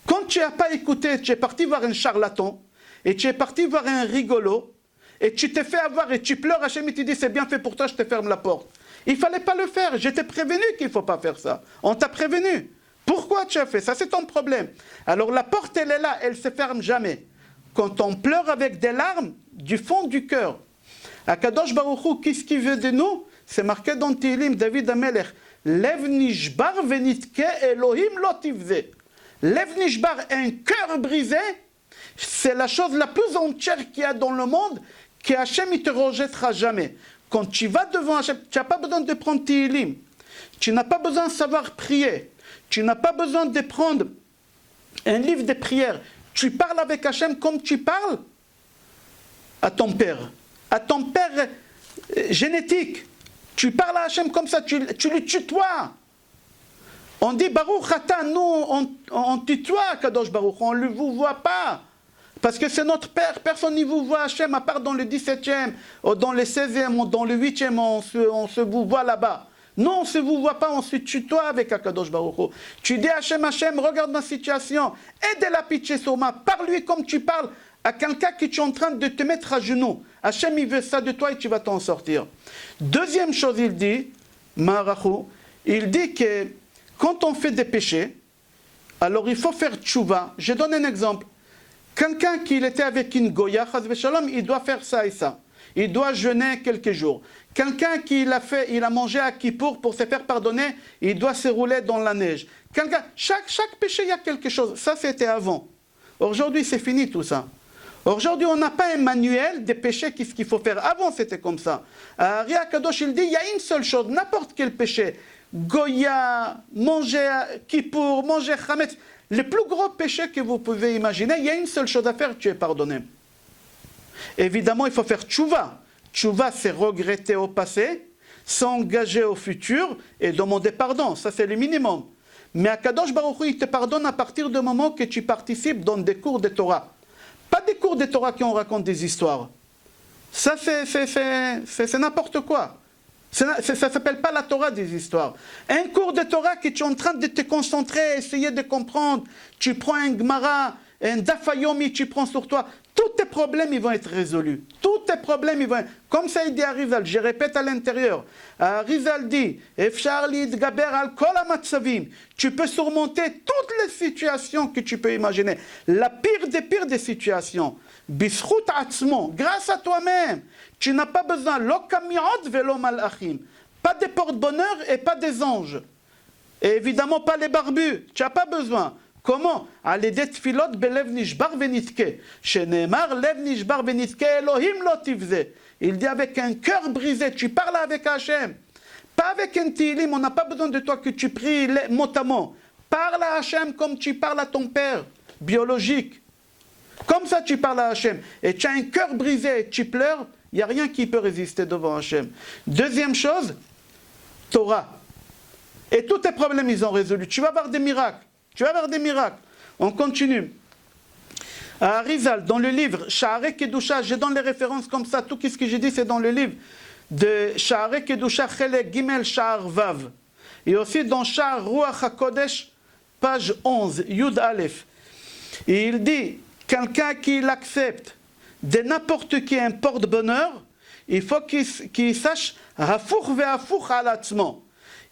Quand tu n'as pas écouté, tu es parti voir un charlatan, et tu es parti voir un rigolo, et tu t'es fait avoir et tu pleures, Hachem il te dit c'est bien fait pour toi, je te ferme la porte. Il ne fallait pas le faire, je t'ai prévenu qu'il ne faut pas faire ça. On t'a prévenu. Pourquoi tu as fait ça? C'est ton problème. Alors la porte elle est là, elle ne se ferme jamais. Quand on pleure avec des larmes du fond du cœur, Akadosh Baruch Hu, qu'est-ce qu'il veut de nous? C'est marqué dans Tehillim, David Amelech. Lev nishbar venitke Elohim lo tivze. Lev nishbar, un cœur brisé, c'est la chose la plus entière qu'il y a dans le monde, que Hachem ne te rejettera jamais. Quand tu vas devant Hachem, tu n'as pas besoin de prendre Tehillim. Tu n'as pas besoin de savoir prier. Tu n'as pas besoin de prendre un livre de prière. Tu parles avec Hachem comme tu parles à ton père génétique. Tu parles à Hachem comme ça, tu le tutoies. On dit Baruch Ata, nous on tutoie Kadosh Baruch, on ne vous voit pas. Parce que c'est notre Père, personne ne vous voit Hachem, à part dans le 17e, ou dans le 16e, ou dans le 8e, on se vous voit là-bas. Non, on ne se vous voit pas, on se tutoie avec Akadosh Baruch. Tu dis Hachem, Hachem, regarde ma situation, aide la pitié sur moi, parle-lui comme tu parles à quelqu'un qui est en train de te mettre à genoux. Hachem, il veut ça de toi et tu vas t'en sortir. Deuxième chose, il dit, Maharachu, il dit que quand on fait des péchés, alors il faut faire tchouva. Je donne un exemple. Quelqu'un qui était avec une goya, il doit faire ça et ça. Il doit jeûner quelques jours. Quelqu'un qui il a mangé à Kippour pour se faire pardonner, il doit se rouler dans la neige. Chaque péché, il y a quelque chose. Ça, c'était avant. Aujourd'hui, c'est fini tout ça. Aujourd'hui, on n'a pas un manuel des péchés, qu'est-ce qu'il faut faire. Avant, c'était comme ça. Ria Kadosh, il dit, il y a une seule chose, n'importe quel péché. Goya, manger Kippour, manger Chametz. Le plus gros péché que vous pouvez imaginer, il y a une seule chose à faire, tu es pardonné. Évidemment, il faut faire tchouva. Tchouva, c'est regretter au passé, s'engager au futur et demander pardon. Ça, c'est le minimum. Mais Akadosh Baruch Hu, il te pardonne à partir du moment que tu participes dans des cours de Torah. Pas des cours de Torah qui on raconte des histoires. Ça, c'est n'importe quoi. Ça ne s'appelle pas la Torah des histoires. Un cours de Torah que tu es en train de te concentrer, essayer de comprendre. Tu prends un Gemara, un Dafayomi, tu prends sur toi. Tous tes problèmes, ils vont être résolus. Tous tes problèmes, ils vont être... Comme ça, il dit à Rizal, je répète à l'intérieur. Rizal dit, Efshar lidgaber al kol hamatzavim. Tu peux surmonter toutes les situations que tu peux imaginer. La pire des situations. Bischut atzmo, grâce à toi-même. Tu n'as pas besoin, lo kamiot velo malachim. Pas des porte-bonheur et pas des anges. Et évidemment, pas les barbus. Tu n'as pas besoin. Comment? Al-edet tfilot belev nishbar venitke. Shenemar lev nishbar venitke Elohim lo tivze. Il dit avec un cœur brisé, tu parles avec Hachem. Pas avec un Tehillim, on n'a pas besoin de toi que tu pries mot à mot. Parle à Hachem comme tu parles à ton père biologique. Comme ça tu parles à Hachem. Et tu as un cœur brisé et tu pleures, il n'y a rien qui peut résister devant Hachem. Deuxième chose, Torah. Et tous tes problèmes, ils ont résolu. Tu vas voir des miracles. Tu vas voir des miracles. On continue. À Rizal, dans le livre Sha'arei Kedusha, je donne les références comme ça. Tout ce que j'ai dit, c'est dans le livre de Sha'arei Kedusha, Chelek Gimel Sha'ar Vav. Et aussi dans Sha'ar Ruach HaKodesh, page 11, Yud Aleph. Et il dit, quelqu'un qui l'accepte de n'importe qui un porte-bonheur, il faut qu'il sache Hafuch ve'hafuch al atzmo.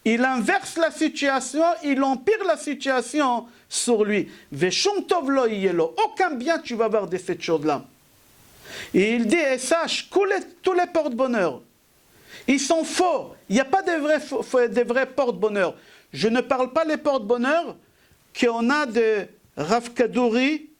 Il inverse la situation, il empire la situation sur lui. Veshum tov lo yelo. Aucun bien tu vas voir de cette chose-là. Et il dit, et sache, tous les porte-bonheur, ils sont faux. Il n'y a pas de vrais porte-bonheur. Je ne parle pas les porte-bonheur qu'on a de Rav Kadouri,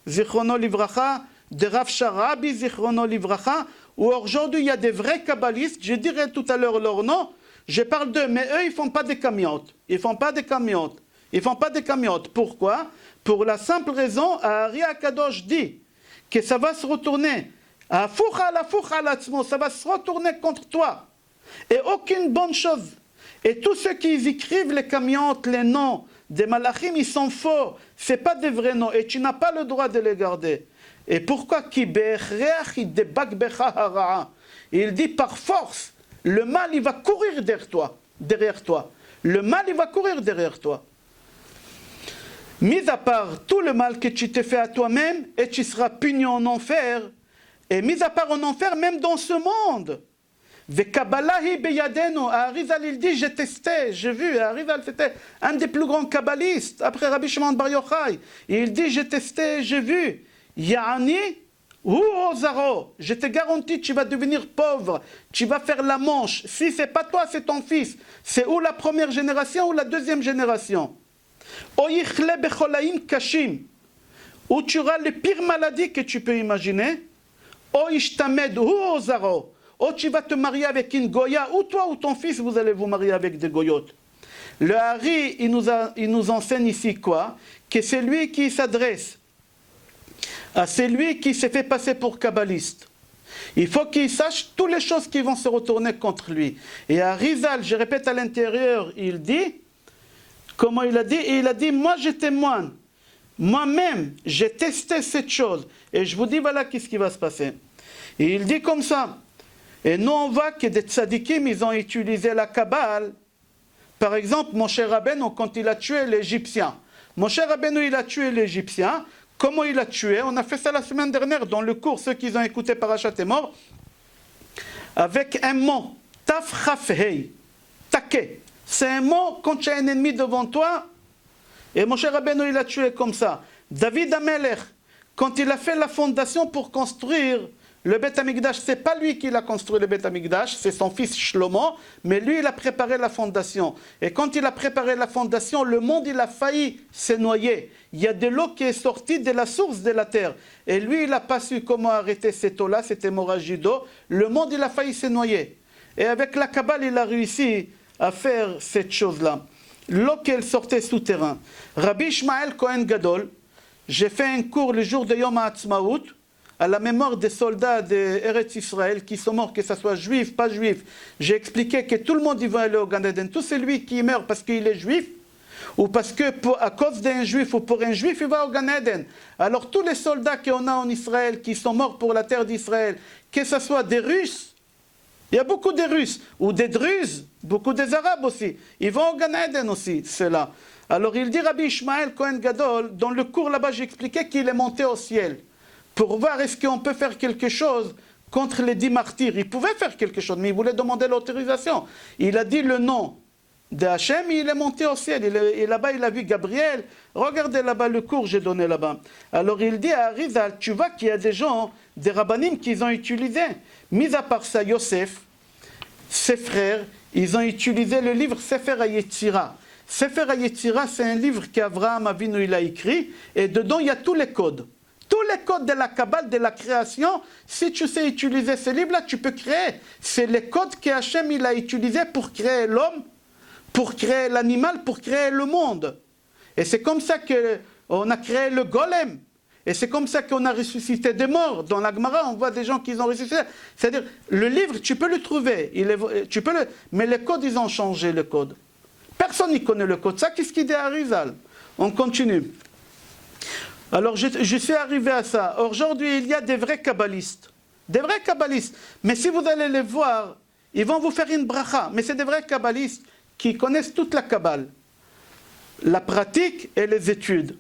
Zichrono Livracha, de Rav Sharabi, Zichrono Livracha, où aujourd'hui il y a des vrais kabbalistes, je dirai tout à l'heure leur nom. Je parle d'eux, mais eux, ils ne font pas des camiotes. Ils ne font pas des camiotes. Ils ne font pas des camiotes. Pourquoi? Pour la simple raison, Ari Akadosh dit que ça va se retourner. Ça va se retourner contre toi. Et aucune bonne chose. Et tous ceux qui écrivent les camiotes, les noms des malachim, ils sont faux. Ce n'est pas des vrais noms. Et tu n'as pas le droit de les garder. Et pourquoi? Il dit par force. Le mal, il va courir derrière toi. Le mal, il va courir derrière toi. Mis à part tout le mal que tu te fais à toi-même, et tu seras puni en enfer, et mis à part en enfer, même dans ce monde. Vekabalahi beyadeno, Arizal il dit, j'ai testé, j'ai vu, Arizal c'était un des plus grands kabbalistes, après Rabbi Shimon Bar Yochai, il dit, j'ai testé, j'ai vu, Ya'ani, ou Ozaro, je te garantis, tu vas devenir pauvre, tu vas faire la manche, si c'est pas toi, c'est ton fils, c'est ou la première génération ou la deuxième génération. Oyichle becholaim kashim, où tu auras les pires maladies que tu peux imaginer, Oyishtamed, ou Ozaro, ou tu vas te marier avec une Goya, ou toi ou ton fils, vous allez vous marier avec des Goyotes. Le Hari, il nous enseigne ici quoi? Que c'est lui qui s'adresse à celui qui s'est fait passer pour kabbaliste. Il faut qu'il sache toutes les choses qui vont se retourner contre lui. Et à Rizal, je répète à l'intérieur, il dit, comment il a dit? Il a dit, moi je témoigne, moi-même, j'ai testé cette chose, et je vous dis, voilà qu'est-ce qui va se passer. Et il dit comme ça, et nous on voit que des tzadikim, ils ont utilisé la Kabbale. Par exemple, Moshe Rabbeinu, quand il a tué l'Égyptien. Moshe Rabbeinu, il a tué l'Égyptien. Comment il a tué? On a fait ça la semaine dernière dans le cours, ceux qui ont écouté Parashat Emor, avec un mot, Taf Chaf Hei, Take. C'est un mot, quand tu as un ennemi devant toi, et Moshe Rabbeinu, il a tué comme ça. David Amelech, quand il a fait la fondation pour construire le Beth Amikdash, ce n'est pas lui qui l'a construit le Beth Amikdash, c'est son fils Shlomo, mais lui il a préparé la fondation. Et quand il a préparé la fondation, le monde il a failli se noyer. Il y a de l'eau qui est sortie de la source de la terre. Et lui il n'a pas su comment arrêter cette eau-là, cette hémorragie d'eau. Le monde il a failli se noyer. Et avec la Kabbale il a réussi à faire cette chose-là. L'eau qu'elle sortait souterrain. Rabbi Ishmael Cohen Gadol, j'ai fait un cours le jour de Yom HaAtzmaut, à la mémoire des soldats d'Eretz Israël qui sont morts, que ce soit juif, pas juif. J'ai expliqué que tout le monde y va aller au Gan Eden. Tout celui qui meurt parce qu'il est juif, ou parce que à cause d'un juif ou pour un juif, il va au Gan Eden. Alors tous les soldats qu'on a en Israël, qui sont morts pour la terre d'Israël, que ce soit des Russes, il y a beaucoup de Russes, ou des Druzes, beaucoup des Arabes aussi, ils vont au Gan Eden aussi, ceux-là. Alors il dit Rabbi Ishmael Cohen Gadol, dans le cours là-bas j'expliquais qu'il est monté au ciel, pour voir est-ce qu'on peut faire quelque chose contre les 10 martyrs. Il pouvait faire quelque chose, mais il voulait demander l'autorisation. Il a dit le nom de Hachem, il est monté au ciel. Et là-bas, il a vu Gabriel. Regardez là-bas le cours que j'ai donné là-bas. Alors il dit à Arizal, tu vois qu'il y a des gens, des rabbinim qu'ils ont utilisé. Mis à part ça, Yosef, ses frères, ils ont utilisé le livre Sefer HaYetzira. Sefer HaYetzira, c'est un livre qu'Avraham Avinu il a écrit, et dedans, il y a tous les codes. Tous les codes de la Kabbale, de la création, si tu sais utiliser ce livre-là, tu peux créer. C'est les codes que Hachem il a utilisés pour créer l'homme, pour créer l'animal, pour créer le monde. Et c'est comme ça qu'on a créé le golem. Et c'est comme ça qu'on a ressuscité des morts. Dans la Gemara, on voit des gens qui ont ressuscité. C'est-à-dire, le livre, tu peux le trouver. Mais les codes, ils ont changé le code. Personne n'y connaît le code. Ça, qu'est-ce qu'il dit à Rizal? On continue. Alors je suis arrivé à ça. Aujourd'hui, il y a des vrais kabbalistes. Des vrais kabbalistes. Mais si vous allez les voir, ils vont vous faire une bracha. Mais c'est des vrais kabbalistes qui connaissent toute la Kabbale. La pratique et les études.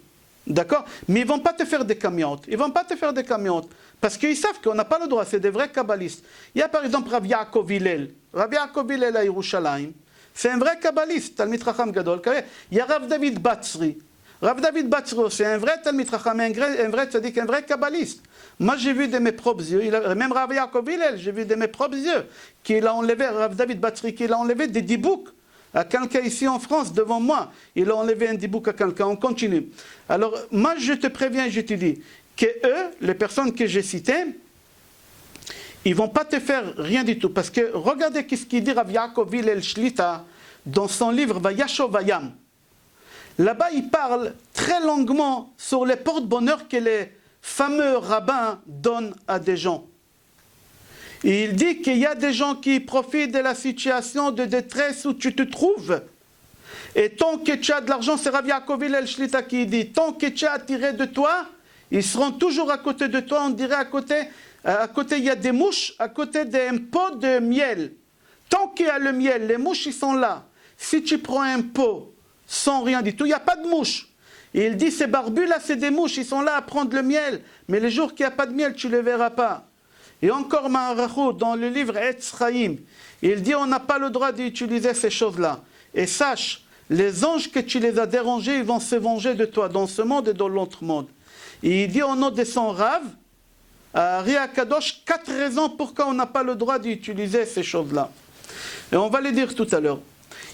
D'accord? Mais ils ne vont pas te faire des camiontes. Ils ne vont pas te faire des camiontes. Parce qu'ils savent qu'on n'a pas le droit. C'est des vrais kabbalistes. Il y a par exemple Rav Yaakov Hillel. Rav Yaakov Hillel à Yerushalayim. C'est un vrai kabbaliste. Talmid Chacham Gadol. Il y a Rav David Batzri. Rav David Batzro, c'est un vrai Talmid Chacham, un vrai tzaddik, un vrai kabbaliste. Moi, j'ai vu de mes propres yeux, même Rav Yaakov Hillel, j'ai vu de mes propres yeux, qu'il a enlevé, Rav David Batzri, qu'il a enlevé des dibouks à quelqu'un ici en France, devant moi. Il a enlevé un dibouk à quelqu'un. On continue. Alors, moi, je te préviens, je te dis, que eux, les personnes que j'ai citées, ils ne vont pas te faire rien du tout. Parce que, regardez ce qu'il dit Rav Yaakov Hillel Shlita dans son livre Vayashov Vayam. Là-bas, il parle très longuement sur les porte-bonheur que les fameux rabbins donnent à des gens. Et il dit qu'il y a des gens qui profitent de la situation de détresse où tu te trouves. Et tant que tu as de l'argent, c'est Rav Yaakov Hillel Shlita qui dit, tant que tu as attiré de toi, ils seront toujours à côté de toi. On dirait à côté il y a des mouches, à côté d'un pot de miel. Tant qu'il y a le miel, les mouches, ils sont là. Si tu prends un pot sans rien du tout, il n'y a pas de mouches. Et il dit, ces barbus là, c'est des mouches, ils sont là à prendre le miel. Mais les jours qu'il n'y a pas de miel, tu ne les verras pas. Et encore Maharacho, dans le livre Etz Chaim, il dit, on n'a pas le droit d'utiliser ces choses-là. Et sache, les anges que tu les as dérangés, ils vont se venger de toi, dans ce monde et dans l'autre monde. Et il dit au nom de son Rav, à Ria Kadosh, 4 raisons pourquoi on n'a pas le droit d'utiliser ces choses-là. Et on va les dire tout à l'heure.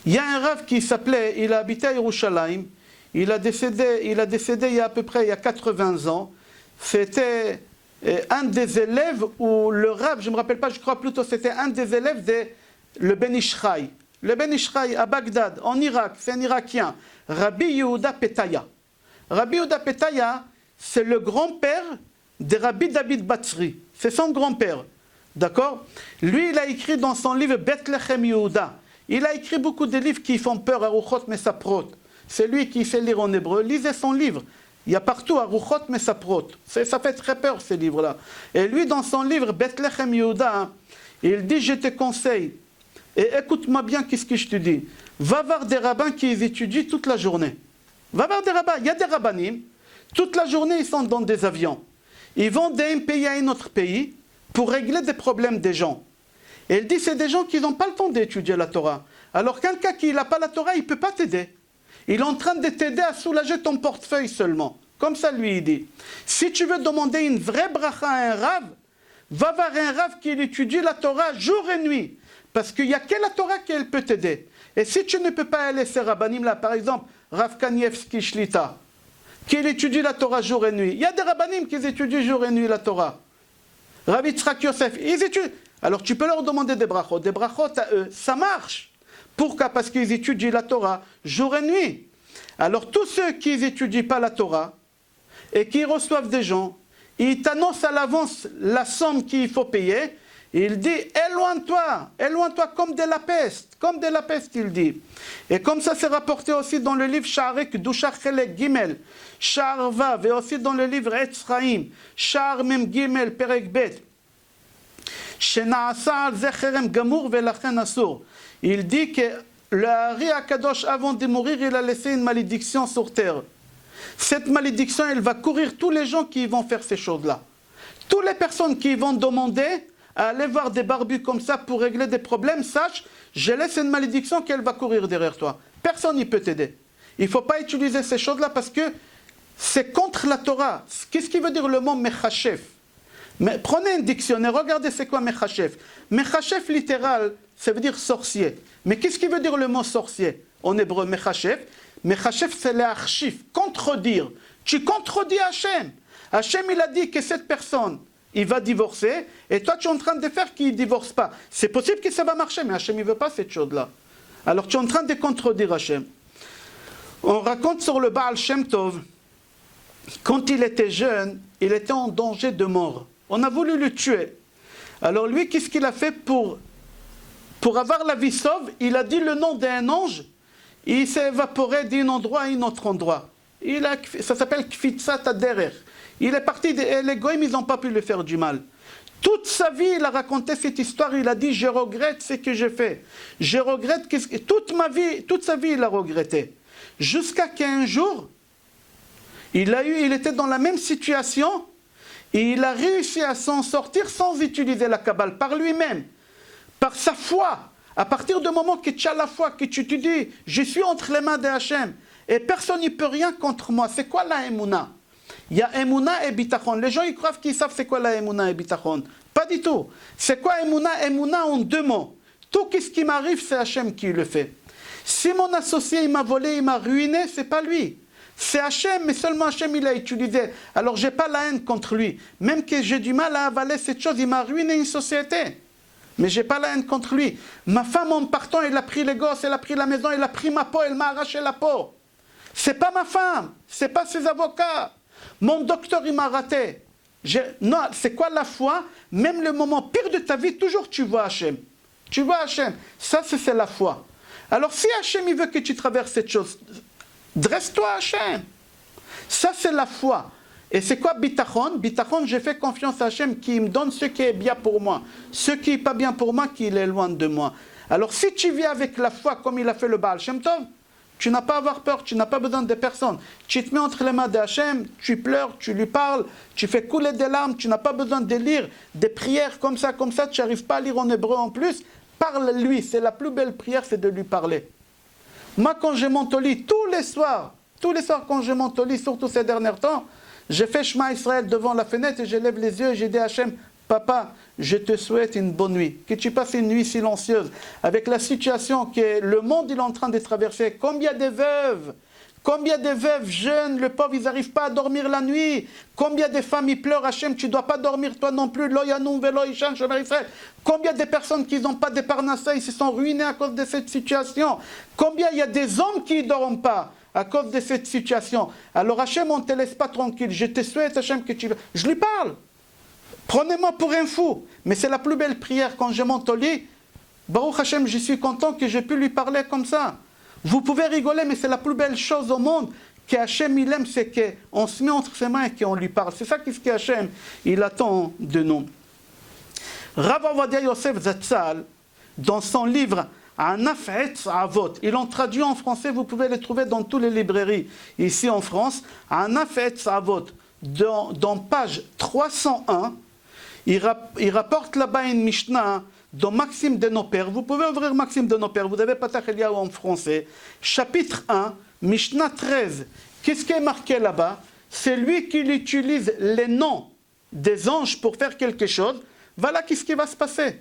Il y a un Rav qui s'appelait, il a habité à Yerushalayim, il a décédé il y a à peu près 80 ans. C'était un des élèves où le Rav, je ne me rappelle pas, je crois plutôt c'était un des élèves de le Ben Ishraï. Le Ben Ishraï à Bagdad, en Irak, c'est un Irakien, Rabbi Yehuda Petaya. Rabbi Yehuda Petaya, c'est le grand-père de Rabbi David Batzri. C'est son grand-père. D'accord? Lui, il a écrit dans son livre Bethlehem Yehuda. Il a écrit beaucoup de livres qui font peur à Ruchot Mesaprot. C'est lui qui sait lire en hébreu. Lisez son livre. Il y a partout à Ruchot Mesaprot. Ça fait très peur, ces livres-là. Et lui, dans son livre Bethlehem Yehuda, il dit, je te conseille, et écoute-moi bien qu'est-ce que je te dis. Va voir des rabbins qui étudient toute la journée. Va voir des rabbins. Il y a des rabbinim. Toute la journée, ils sont dans des avions. Ils vont d'un pays à un autre pays pour régler des problèmes des gens. Et il dit, c'est des gens qui n'ont pas le temps d'étudier la Torah. Alors quelqu'un qui n'a pas la Torah, il ne peut pas t'aider. Il est en train de t'aider à soulager ton portefeuille seulement. Comme ça, lui, il dit. Si tu veux demander une vraie bracha à un rav, va voir un rav qui étudie la Torah jour et nuit. Parce qu'il n'y a que la Torah qui peut t'aider. Et si tu ne peux pas aller ces rabbanim-là, par exemple, Rav Kanievski Shlita, qui étudie la Torah jour et nuit. Il y a des rabbanim qui étudient jour et nuit la Torah. Rabbi Tzrak Yosef, ils étudient. Alors tu peux leur demander des brachot. Des brachot à eux, ça marche. Pourquoi? Parce qu'ils étudient la Torah jour et nuit. Alors tous ceux qui n'étudient pas la Torah et qui reçoivent des gens, ils t'annoncent à l'avance la somme qu'il faut payer. Il dit, éloigne-toi comme de la peste, il dit. Et comme ça c'est rapporté aussi dans le livre Sha'arek Dusha Chelek Gimel, Sha'ar Vav, et aussi dans le livre Etz Chaim, Sha'ar Mem Gimel Perek Bet, Shenaasa al Zecherem Gamour Velachen Asur. Il dit que le Hari Akadosh, avant de mourir, il a laissé une malédiction sur terre. Cette malédiction, elle va courir tous les gens qui vont faire ces choses-là. Toutes les personnes qui vont demander à aller voir des barbus comme ça pour régler des problèmes, sache, je laisse une malédiction qu'elle va courir derrière toi. Personne n'y peut t'aider. Il ne faut pas utiliser ces choses-là parce que c'est contre la Torah. Qu'est-ce qui veut dire le mot mechachef? Mais prenez un dictionnaire, regardez c'est quoi mechachef. Mechachef littéral, ça veut dire sorcier. Mais qu'est-ce qui veut dire le mot sorcier en hébreu mechachef? Mechachef c'est l'archive, contredire. Tu contredis Hachem. Hachem il a dit que cette personne, il va divorcer, et toi tu es en train de faire qu'il ne divorce pas. C'est possible que ça va marcher, mais Hachem il ne veut pas cette chose-là. Alors tu es en train de contredire Hachem. On raconte sur le Baal Shem Tov, quand il était jeune, il était en danger de mort. On a voulu le tuer. Alors lui, qu'est-ce qu'il a fait pour avoir la vie sauve? Il a dit le nom d'un ange, et il s'est évaporé d'un endroit à un autre endroit. Ça s'appelle Kfitzat Aderer. Il est parti, et les goïms, ils n'ont pas pu lui faire du mal. Toute sa vie, il a raconté cette histoire, il a dit, je regrette ce que j'ai fait. Je regrette, toute sa vie, il a regretté. Jusqu'à qu'un jour, il était dans la même situation, et il a réussi à s'en sortir sans utiliser la Kabbale, par lui-même, par sa foi. À partir du moment que tu as la foi, que tu te dis, je suis entre les mains de Hachem, et personne n'y peut rien contre moi. C'est quoi la Emouna? Il y a Emouna et Bitachon. Les gens ils croient qu'ils savent c'est quoi la Emouna et Bitachon. Pas du tout. C'est quoi Emouna? Emouna en 2 mots. Tout ce qui m'arrive, c'est Hachem qui le fait. Si mon associé il m'a volé, il m'a ruiné, c'est pas lui. C'est Hachem, mais seulement Hachem il a utilisé. Alors j'ai pas la haine contre lui. Même que j'ai du mal à avaler cette chose, il m'a ruiné une société. Mais j'ai pas la haine contre lui. Ma femme en partant, elle a pris les gosses, elle a pris la maison, elle a pris ma peau, elle m'a arraché la peau. C'est pas ma femme, c'est pas ses avocats. Mon docteur, il m'a raté. Non, c'est quoi la foi? Même le moment pire de ta vie, toujours tu vois Hachem. Tu vois Hachem. Ça, c'est la foi. Alors si Hachem, il veut que tu traverses cette chose, dresse-toi à Hachem. Ça, c'est la foi. Et c'est quoi Bitachon? Bitachon, j'ai fait confiance à Hachem qui me donne ce qui est bien pour moi. Ce qui n'est pas bien pour moi, qu'il est loin de moi. Alors si tu vis avec la foi comme il a fait le Baal Shem Tov, Tu n'as pas à avoir peur, tu n'as pas besoin de personne. Tu te mets entre les mains d'Hachem, tu pleures, tu lui parles, tu fais couler des larmes, tu n'as pas besoin de lire des prières comme ça, tu n'arrives pas à lire en hébreu en plus. Parle-lui, c'est la plus belle prière, c'est de lui parler. Moi, quand je monte au lit, tous les soirs quand je monte au lit, surtout ces derniers temps, j'ai fait Shema Israël devant la fenêtre et je lève les yeux et j'ai dit à Hachem, Papa, je te souhaite une bonne nuit, que tu passes une nuit silencieuse, avec la situation que le monde il est en train de traverser. Combien de veuves jeunes, le pauvre, ils n'arrivent pas à dormir la nuit. Combien de femmes ils pleurent, Hachem, tu ne dois pas dormir toi non plus. Combien de personnes qui n'ont pas de parnassa, ils se sont ruinés à cause de cette situation. Combien il y a des hommes qui ne dorment pas à cause de cette situation. Alors Hachem, on ne te laisse pas tranquille. Je te souhaite, Hachem, que tu... Je lui parle. Prenez-moi pour un fou. Mais c'est la plus belle prière quand je monte au lit. Baruch Hachem, je suis content que j'ai pu lui parler comme ça. Vous pouvez rigoler, mais c'est la plus belle chose au monde que Hachem il aime, c'est qu'on se met entre ses mains et qu'on lui parle. C'est ça qu'est-ce que Hachem il attend de nous. Rav Ovadia Yosef Zatzal, dans son livre Anaf Etz Avot, ils l'ont traduit en français, vous pouvez le trouver dans toutes les librairies ici en France. Anaf Etz Avot, dans page 301, il rapporte là-bas une Mishnah dans Maxime de nos pères. Vous pouvez ouvrir Maxime de nos pères, vous avez Patach Eliyahu en français. Chapitre 1, Mishnah 13. Qu'est-ce qui est marqué là-bas? C'est lui qui utilise les noms des anges pour faire quelque chose. Voilà qu'est-ce qui va se passer.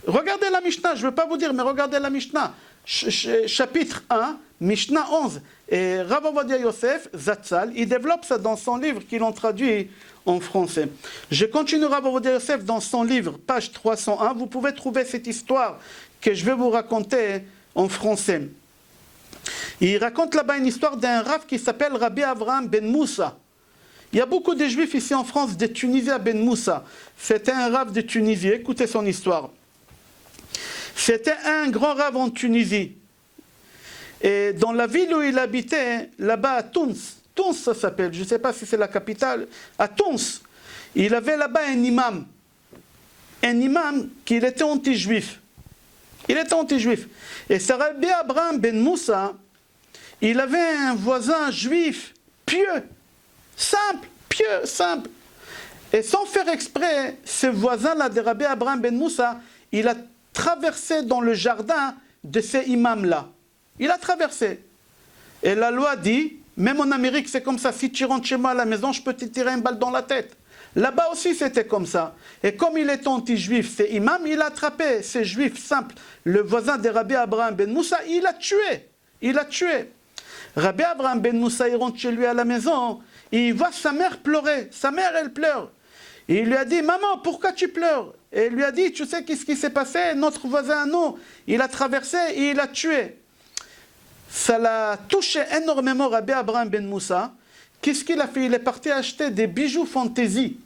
Regardez la Mishnah, je ne veux pas vous dire, mais regardez la Mishnah. Chapitre 1, Mishnah 11. Et Rav Ovadia Yosef Zatzal, il développe ça dans son livre qu'il a traduit en français. Je continue Rav Ovadia Yosef dans son livre, page 301. Vous pouvez trouver cette histoire que je vais vous raconter en français. Il raconte là-bas une histoire d'un Rav qui s'appelle Rabbi Avraham ben Moussa. Il y a beaucoup de Juifs ici en France, de Tunisia ben Moussa. C'était un Rav de Tunisie. Écoutez son histoire. C'était un grand Rav en Tunisie. Et dans la ville où il habitait, là-bas à Touns ça s'appelle, je ne sais pas si c'est la capitale, à Touns, il avait là-bas un imam. Un imam qui était anti-juif. Il était anti-juif. Et c'est Rabbi Abraham ben Moussa, il avait un voisin juif pieux, simple. Et sans faire exprès, ce voisin-là de Rabbi Abraham ben Moussa, il a traversé dans le jardin de ces imams-là. Il a traversé. Et la loi dit, même en Amérique c'est comme ça, si tu rentres chez moi à la maison, je peux te tirer une balle dans la tête. Là-bas aussi c'était comme ça. Et comme il est anti-juif, c'est imam, il a attrapé ces juifs simples, le voisin de Rabbi Abraham ben Moussa, il a tué. Rabbi Abraham ben Moussa, il rentre chez lui à la maison, et il voit sa mère pleurer. Sa mère, elle pleure. Et il lui a dit, maman, pourquoi tu pleures? Et il lui a dit, tu sais qu'est-ce qui s'est passé? Notre voisin, non, il a traversé et il a tué. Ça l'a touché énormément Rabbi Abraham ben Moussa. Qu'est-ce qu'il a fait? Il est parti acheter des bijoux fantaisie.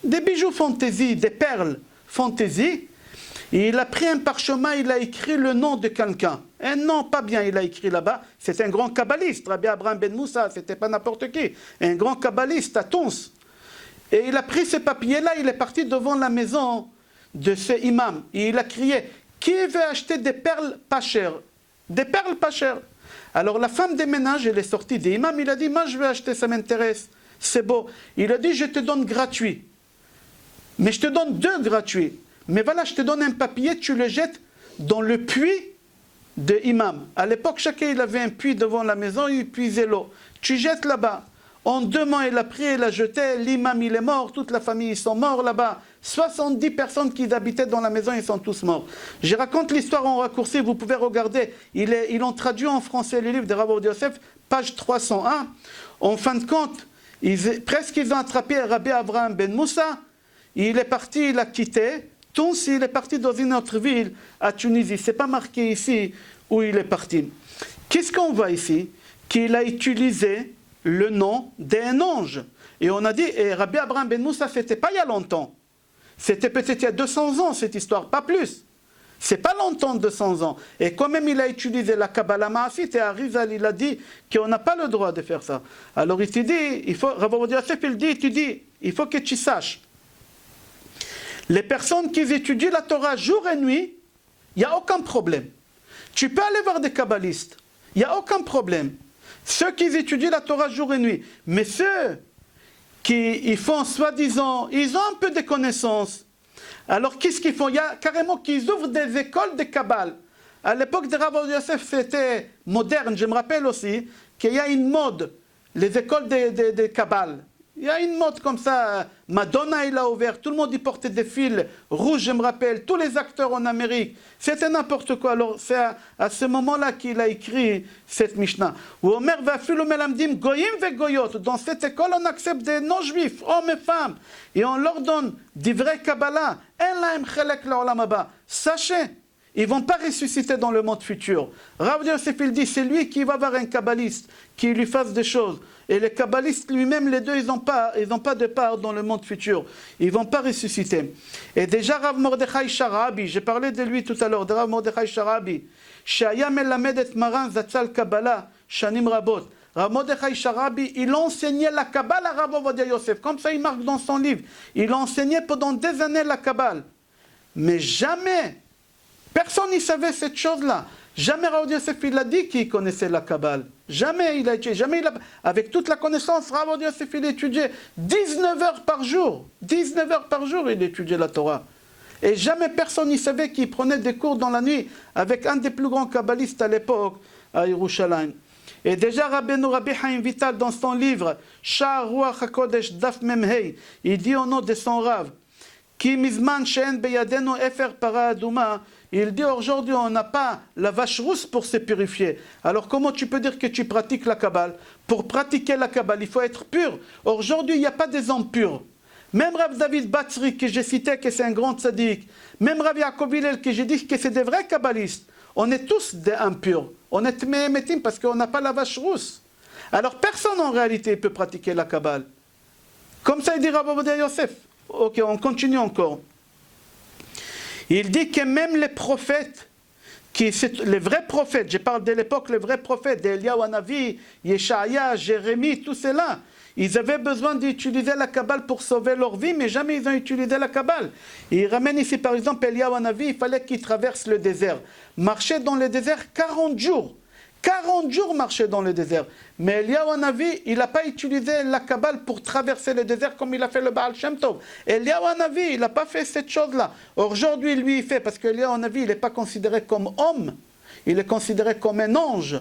Des bijoux fantaisie, des perles fantaisie. Et il a pris un parchemin, il a écrit le nom de quelqu'un. Un nom pas bien, il a écrit là-bas. C'est un grand kabbaliste, Rabbi Abraham ben Moussa, c'était pas n'importe qui. Un grand kabbaliste à Touns. Et il a pris ce papier-là, il est parti devant la maison de ce imam. Et il a crié, qui veut acheter des perles pas chères? Des perles pas chères. Alors la femme des ménages, elle est sortie des imams, il a dit, moi je veux acheter, ça m'intéresse, c'est beau. Il a dit, je te donne gratuit. Mais je te donne 2 gratuits. Mais voilà, je te donne un papier, tu le jettes dans le puits de imam. À l'époque, chacun il avait un puits devant la maison, il puisait l'eau. Tu jettes là-bas. En 2 mois, il a pris, il a jeté, l'imam il est mort, toute la famille ils sont morts là-bas. 70 personnes qui habitaient dans la maison, ils sont tous morts. Je raconte l'histoire en raccourci, vous pouvez regarder. Ils l'ont traduit en français, le livre de Rav Ovadia Yosef, page 301. En fin de compte, presque ils ont attrapé Rabbi Avraham ben Moussa. Il est parti, il a quitté. Touns, il est parti dans une autre ville, à Tunisie. Ce n'est pas marqué ici où il est parti. Qu'est-ce qu'on voit ici? Qu'il a utilisé le nom d'un ange. Et on a dit, et Rabbi Abraham ben Moussa, c'était pas il y a longtemps. C'était peut-être il y a 200 ans cette histoire, pas plus. C'est pas longtemps, 200 ans. Et quand même il a utilisé la Kabbalah Ma'asit, et Arizal il a dit qu'on n'a pas le droit de faire ça. Alors il te dit, il faut, Rav Ovadia Yosef il dit, il faut que tu saches. Les personnes qui étudient la Torah jour et nuit, il n'y a aucun problème. Tu peux aller voir des kabbalistes. Il n'y a aucun problème. Ceux qui étudient la Torah jour et nuit. Mais ceux qui ils font soi-disant, ils ont un peu de connaissances. Alors qu'est-ce qu'ils font? Il y a carrément qu'ils ouvrent des écoles de Kabbale. À l'époque de Rav Yosef, c'était moderne. Je me rappelle aussi qu'il y a une mode, les écoles de Kabbale. Il y a une mode comme ça. Madonna, il a ouvert. Tout le monde y portait des fils rouges, je me rappelle. Tous les acteurs en Amérique. C'était n'importe quoi. Alors, c'est à ce moment-là qu'il a écrit cette Mishnah. Omer vafilu melamdim goyim ve goyot. Dans cette école, on accepte des non-juifs, hommes et femmes. Et on leur donne des vrais Kabbalah. En lahem chelek le'olam haba. Sachez, ils ne vont pas ressusciter dans le monde futur. Rav Yosef, il dit, c'est lui qui va avoir un kabbaliste, qui lui fasse des choses. Et les kabbalistes lui-même, les deux, ils n'ont pas de part dans le monde futur. Ils ne vont pas ressusciter. Et déjà, Rav Mordechai Sharabi, j'ai parlé de lui tout à l'heure, de Rav Mordechai Sharabi, Shaya melamed et maran zatzal Kabbalah, shanim rabot. Rav Mordechai Sharabi, il enseignait la Kabbale à Rav Ovadia Yosef. Comme ça, il marque dans son livre. Il enseignait pendant des années la Kabbale. Mais jamais, personne n'y savait cette chose-là. Jamais Rav Yosef il a dit qu'il connaissait la Kabbale. Jamais il a étudié. Jamais il a... Avec toute la connaissance, Rav Yosef il étudiait 19 heures par jour. 19 heures par jour il étudiait la Torah. Et jamais personne n'y savait qu'il prenait des cours dans la nuit avec un des plus grands kabbalistes à l'époque à Yerushalayim. Et déjà Rabbeinu Rabbi Chaim Vital dans son livre Sha'ar Ruach HaKodesh Daf Memhei, il dit au nom de son Rav Ki mizman she'en beyadenu efer para aduma. Il dit aujourd'hui on n'a pas la vache rousse pour se purifier. Alors comment tu peux dire que tu pratiques la Kabbale? Pour pratiquer la Kabbale, il faut être pur. Aujourd'hui, il n'y a pas des hommes purs. Même Rav David Batzri, que j'ai cité que c'est un grand tzaddik, même Rav Yaakov Hillel, que j'ai dit que c'est des vrais kabbalistes, on est tous des impurs. On est méhémétim parce qu'on n'a pas la vache rousse. Alors personne en réalité peut pratiquer la Kabbale. Comme ça il dit Rav Ovadia Yosef. Ok, on continue encore. Il dit que même les prophètes, les vrais prophètes, je parle de l'époque, les vrais prophètes, d'Eliyahu Hanavi, Yeshaya, Jérémie, tout cela, ils avaient besoin d'utiliser la Kabbale pour sauver leur vie, mais jamais ils ont utilisé la Kabbale. Il ramène ici par exemple Eliyahu Hanavi, il fallait qu'il traverse le désert. Marcher dans le désert 40 jours. 40 jours marcher dans le désert. Mais Eliyahu Hanavi, il n'a pas utilisé la Kabbale pour traverser le désert comme il a fait le Baal Shem Tov. Eliyahu Hanavi, il n'a pas fait cette chose-là. Aujourd'hui, lui, il fait, parce que Eliyahu Hanavi, il n'est pas considéré comme homme, il est considéré comme un ange.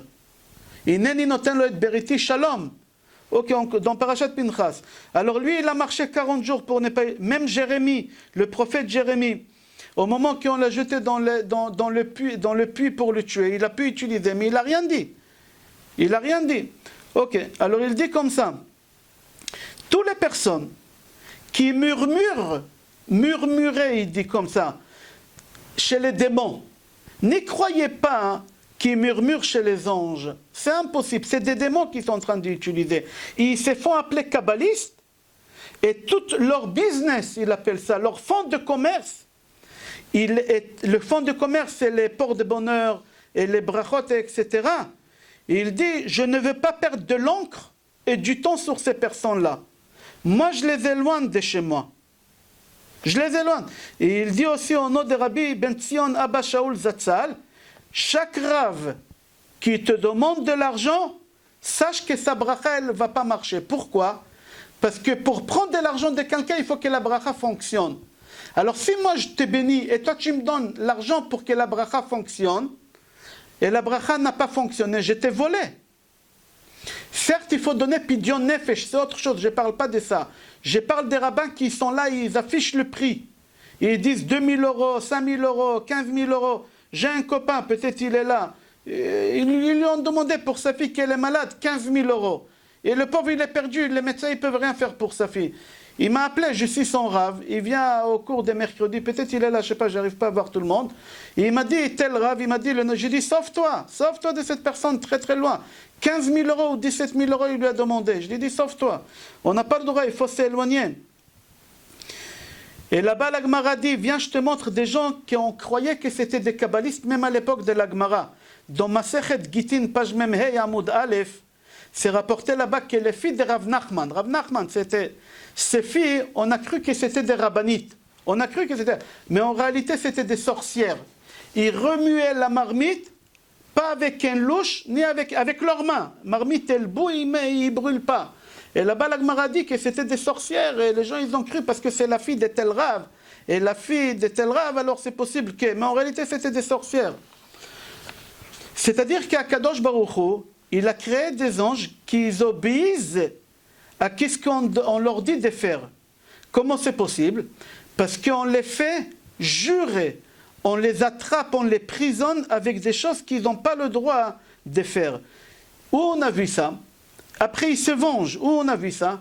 Ineni noten lo et beriti shalom. Ok, dans Parashat Pinchas. Alors lui, il a marché 40 jours pour ne pas... Même Jérémie, le prophète Jérémie, au moment qu'on l'a jeté dans le puits pour le tuer, il a pu utiliser, mais il n'a rien dit. Il n'a rien dit. Ok, alors il dit comme ça. Toutes les personnes qui murmuraient, il dit comme ça, chez les démons, n'y croyez pas qu'ils murmurent chez les anges. C'est impossible, c'est des démons qui sont en train d'utiliser. Ils se font appeler kabbalistes, et tout leur business, ils appellent ça, leur fonds de commerce, le fonds de commerce, c'est les ports de bonheur et les brachot, etc. Et il dit, je ne veux pas perdre de l'encre et du temps sur ces personnes-là. Moi, je les éloigne de chez moi. Je les éloigne. Et il dit aussi au nom de Rabbi Ben Tzion Abba Shaul Zatzal, chaque rave qui te demande de l'argent, sache que sa bracha, elle ne va pas marcher. Pourquoi? Parce que pour prendre de l'argent de quelqu'un, il faut que la bracha fonctionne. Alors si moi je te bénis et toi tu me donnes l'argent pour que la bracha fonctionne, et la bracha n'a pas fonctionné, je t'ai volé. Certes, il faut donner pidyon nefesh, c'est autre chose, je ne parle pas de ça. Je parle des rabbins qui sont là, ils affichent le prix. Ils disent 2000 euros, 5000 euros, 15 000 euros. J'ai un copain, peut-être il est là. Ils lui ont demandé pour sa fille qu'elle est malade, 15 000 euros. Et le pauvre, il est perdu, les médecins, ils ne peuvent rien faire pour sa fille. Il m'a appelé, je suis son rave, il vient au cours des mercredis, peut-être il est là, je ne sais pas, j'arrive pas à voir tout le monde. Et il m'a dit, tel rave, il m'a dit, j'ai dit, sauve-toi de cette personne très très loin. 15 000 euros ou 17 000 euros, il lui a demandé. Je lui ai dit, sauve-toi. On n'a pas le droit, il faut s'éloigner. Et là-bas, la Gemara dit, viens, je te montre des gens qui ont croyé que c'était des kabbalistes, même à l'époque de la Gemara. Dans Masechet Gitin, page Memhei Amoud Aleph, c'est rapporté là-bas que les filles de Rav Nachman, c'était... Ces filles, on a cru que c'était des rabbanites. On a cru que c'était... Mais en réalité, c'était des sorcières. Ils remuaient la marmite, pas avec un louche, ni avec leurs mains. Marmite, elle bouille, mais il ne brûle pas. Et là-bas, la Gemara dit que c'était des sorcières, et les gens, ils ont cru parce que c'est la fille de tel Rav. Et la fille de tel Rav, alors c'est possible que... Mais en réalité, c'était des sorcières. C'est-à-dire qu'Akadosh Baruch Hu, il a créé des anges qui obéissent à ce qu'on leur dit de faire. Comment c'est possible? Parce qu'on les fait jurer. On les attrape, on les prisonne avec des choses qu'ils n'ont pas le droit de faire. Où on a vu ça? Après, ils se vengent. Où on a vu ça?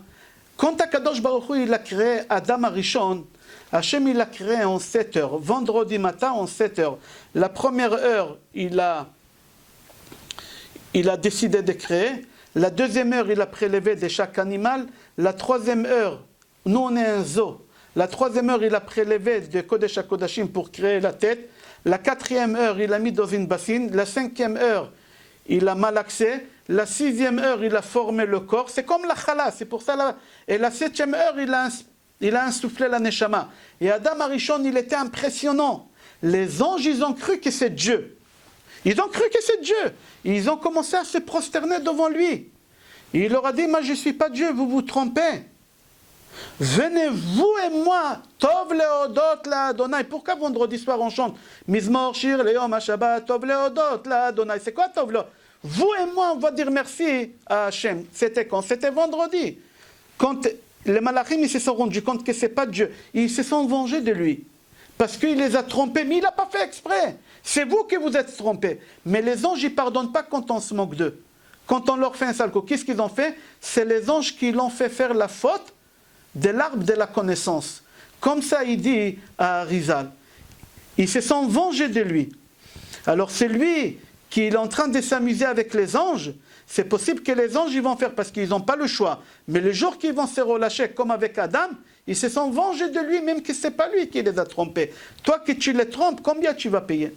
Quand Akadosh Baruch Hu, il a créé Adam Arishon, Hachem, il a créé en 7 heures. Vendredi matin, en 7 heures. La première heure, il a décidé de créer. La deuxième heure, il a prélevé de chaque animal. La troisième heure, nous, on est un zoo. La troisième heure, il a prélevé de Kodesh à Kodashim pour créer la tête. La quatrième heure, il a mis dans une bassine. La cinquième heure, il a malaxé. La sixième heure, il a formé le corps. C'est comme la chala, c'est pour ça là. Et la septième heure, il a insoufflé la neshama. Et Adam Arishon, il était impressionnant. Les anges, ils ont cru que c'est Dieu. Ils ont cru que c'est Dieu. Ils ont commencé à se prosterner devant lui. Et il leur a dit, moi je ne suis pas Dieu, vous vous trompez. Venez vous et moi, Tov leodot la Adonai. Pourquoi vendredi soir on chante Mizmor shir leyom ha-shabbat, Tov leodot la Adonai. C'est quoi Tov leodot? Vous et moi, on va dire merci à Hachem. C'était quand? C'était vendredi. Quand les malachim ils se sont rendus compte que ce n'est pas Dieu, ils se sont vengés de lui. Parce qu'il les a trompés, mais il n'a pas fait exprès. C'est vous qui vous êtes trompés. Mais les anges, ils ne pardonnent pas quand on se moque d'eux. Quand on leur fait un sale coup, qu'est-ce qu'ils ont fait? C'est les anges qui l'ont fait faire la faute de l'arbre de la connaissance. Comme ça, il dit à Rizal. Ils se sont vengés de lui. Alors c'est lui qui est en train de s'amuser avec les anges. C'est possible que les anges, ils vont faire parce qu'ils n'ont pas le choix. Mais le jour qu'ils vont se relâcher, comme avec Adam, ils se sont vengés de lui, même que ce n'est pas lui qui les a trompés. Toi que tu les trompes, combien tu vas payer?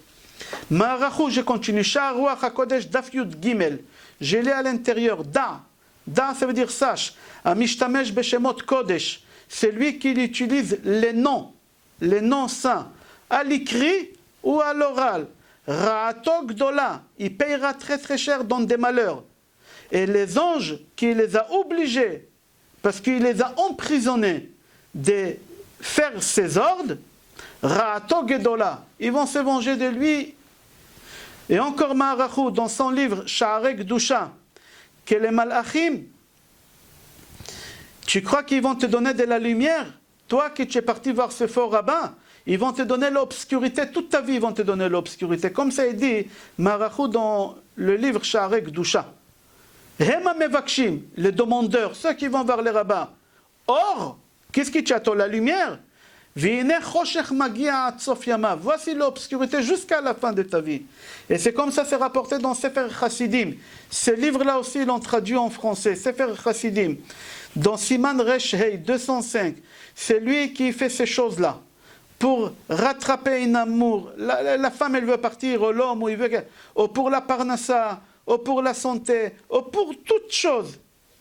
Ma'arachou, je continue. Sha'aruach HaKodesh Daf Yud Gimel. Je l'ai à l'intérieur. Da. Da, ça veut dire sache. Amishtamesh Beshemot Kodesh. C'est lui qui utilise les noms saints, à l'écrit ou à l'oral. Ra'ato Gdola. Il payera très très cher dans des malheurs. Et les anges qui les a obligés, parce qu'il les a emprisonnés, de faire ses ordres, Ra'ato Gedola, ils vont se venger de lui. Et encore Ma'arachou, dans son livre Sha'arei Kedusha, que les malachim, tu crois qu'ils vont te donner de la lumière? Toi qui tu es parti voir ce faux rabbin, ils vont te donner l'obscurité, toute ta vie ils vont te donner l'obscurité. Comme ça il dit Ma'arachou dans le livre Sha'arei Kedusha. Hema mevakshim, les demandeurs, ceux qui vont vers les rabbins. Or, qu'est-ce qui t'attend? La lumière. Voici l'obscurité jusqu'à la fin de ta vie. Et c'est comme ça, c'est rapporté dans Sefer Chassidim. Ce livre-là aussi, ils l'ont traduit en français. Sefer Chassidim. Dans Siman Resh Hei 205. C'est lui qui fait ces choses-là. Pour rattraper un amour. La femme, elle veut partir, ou l'homme, ou pour la parnassa, ou pour la santé, ou pour toute chose.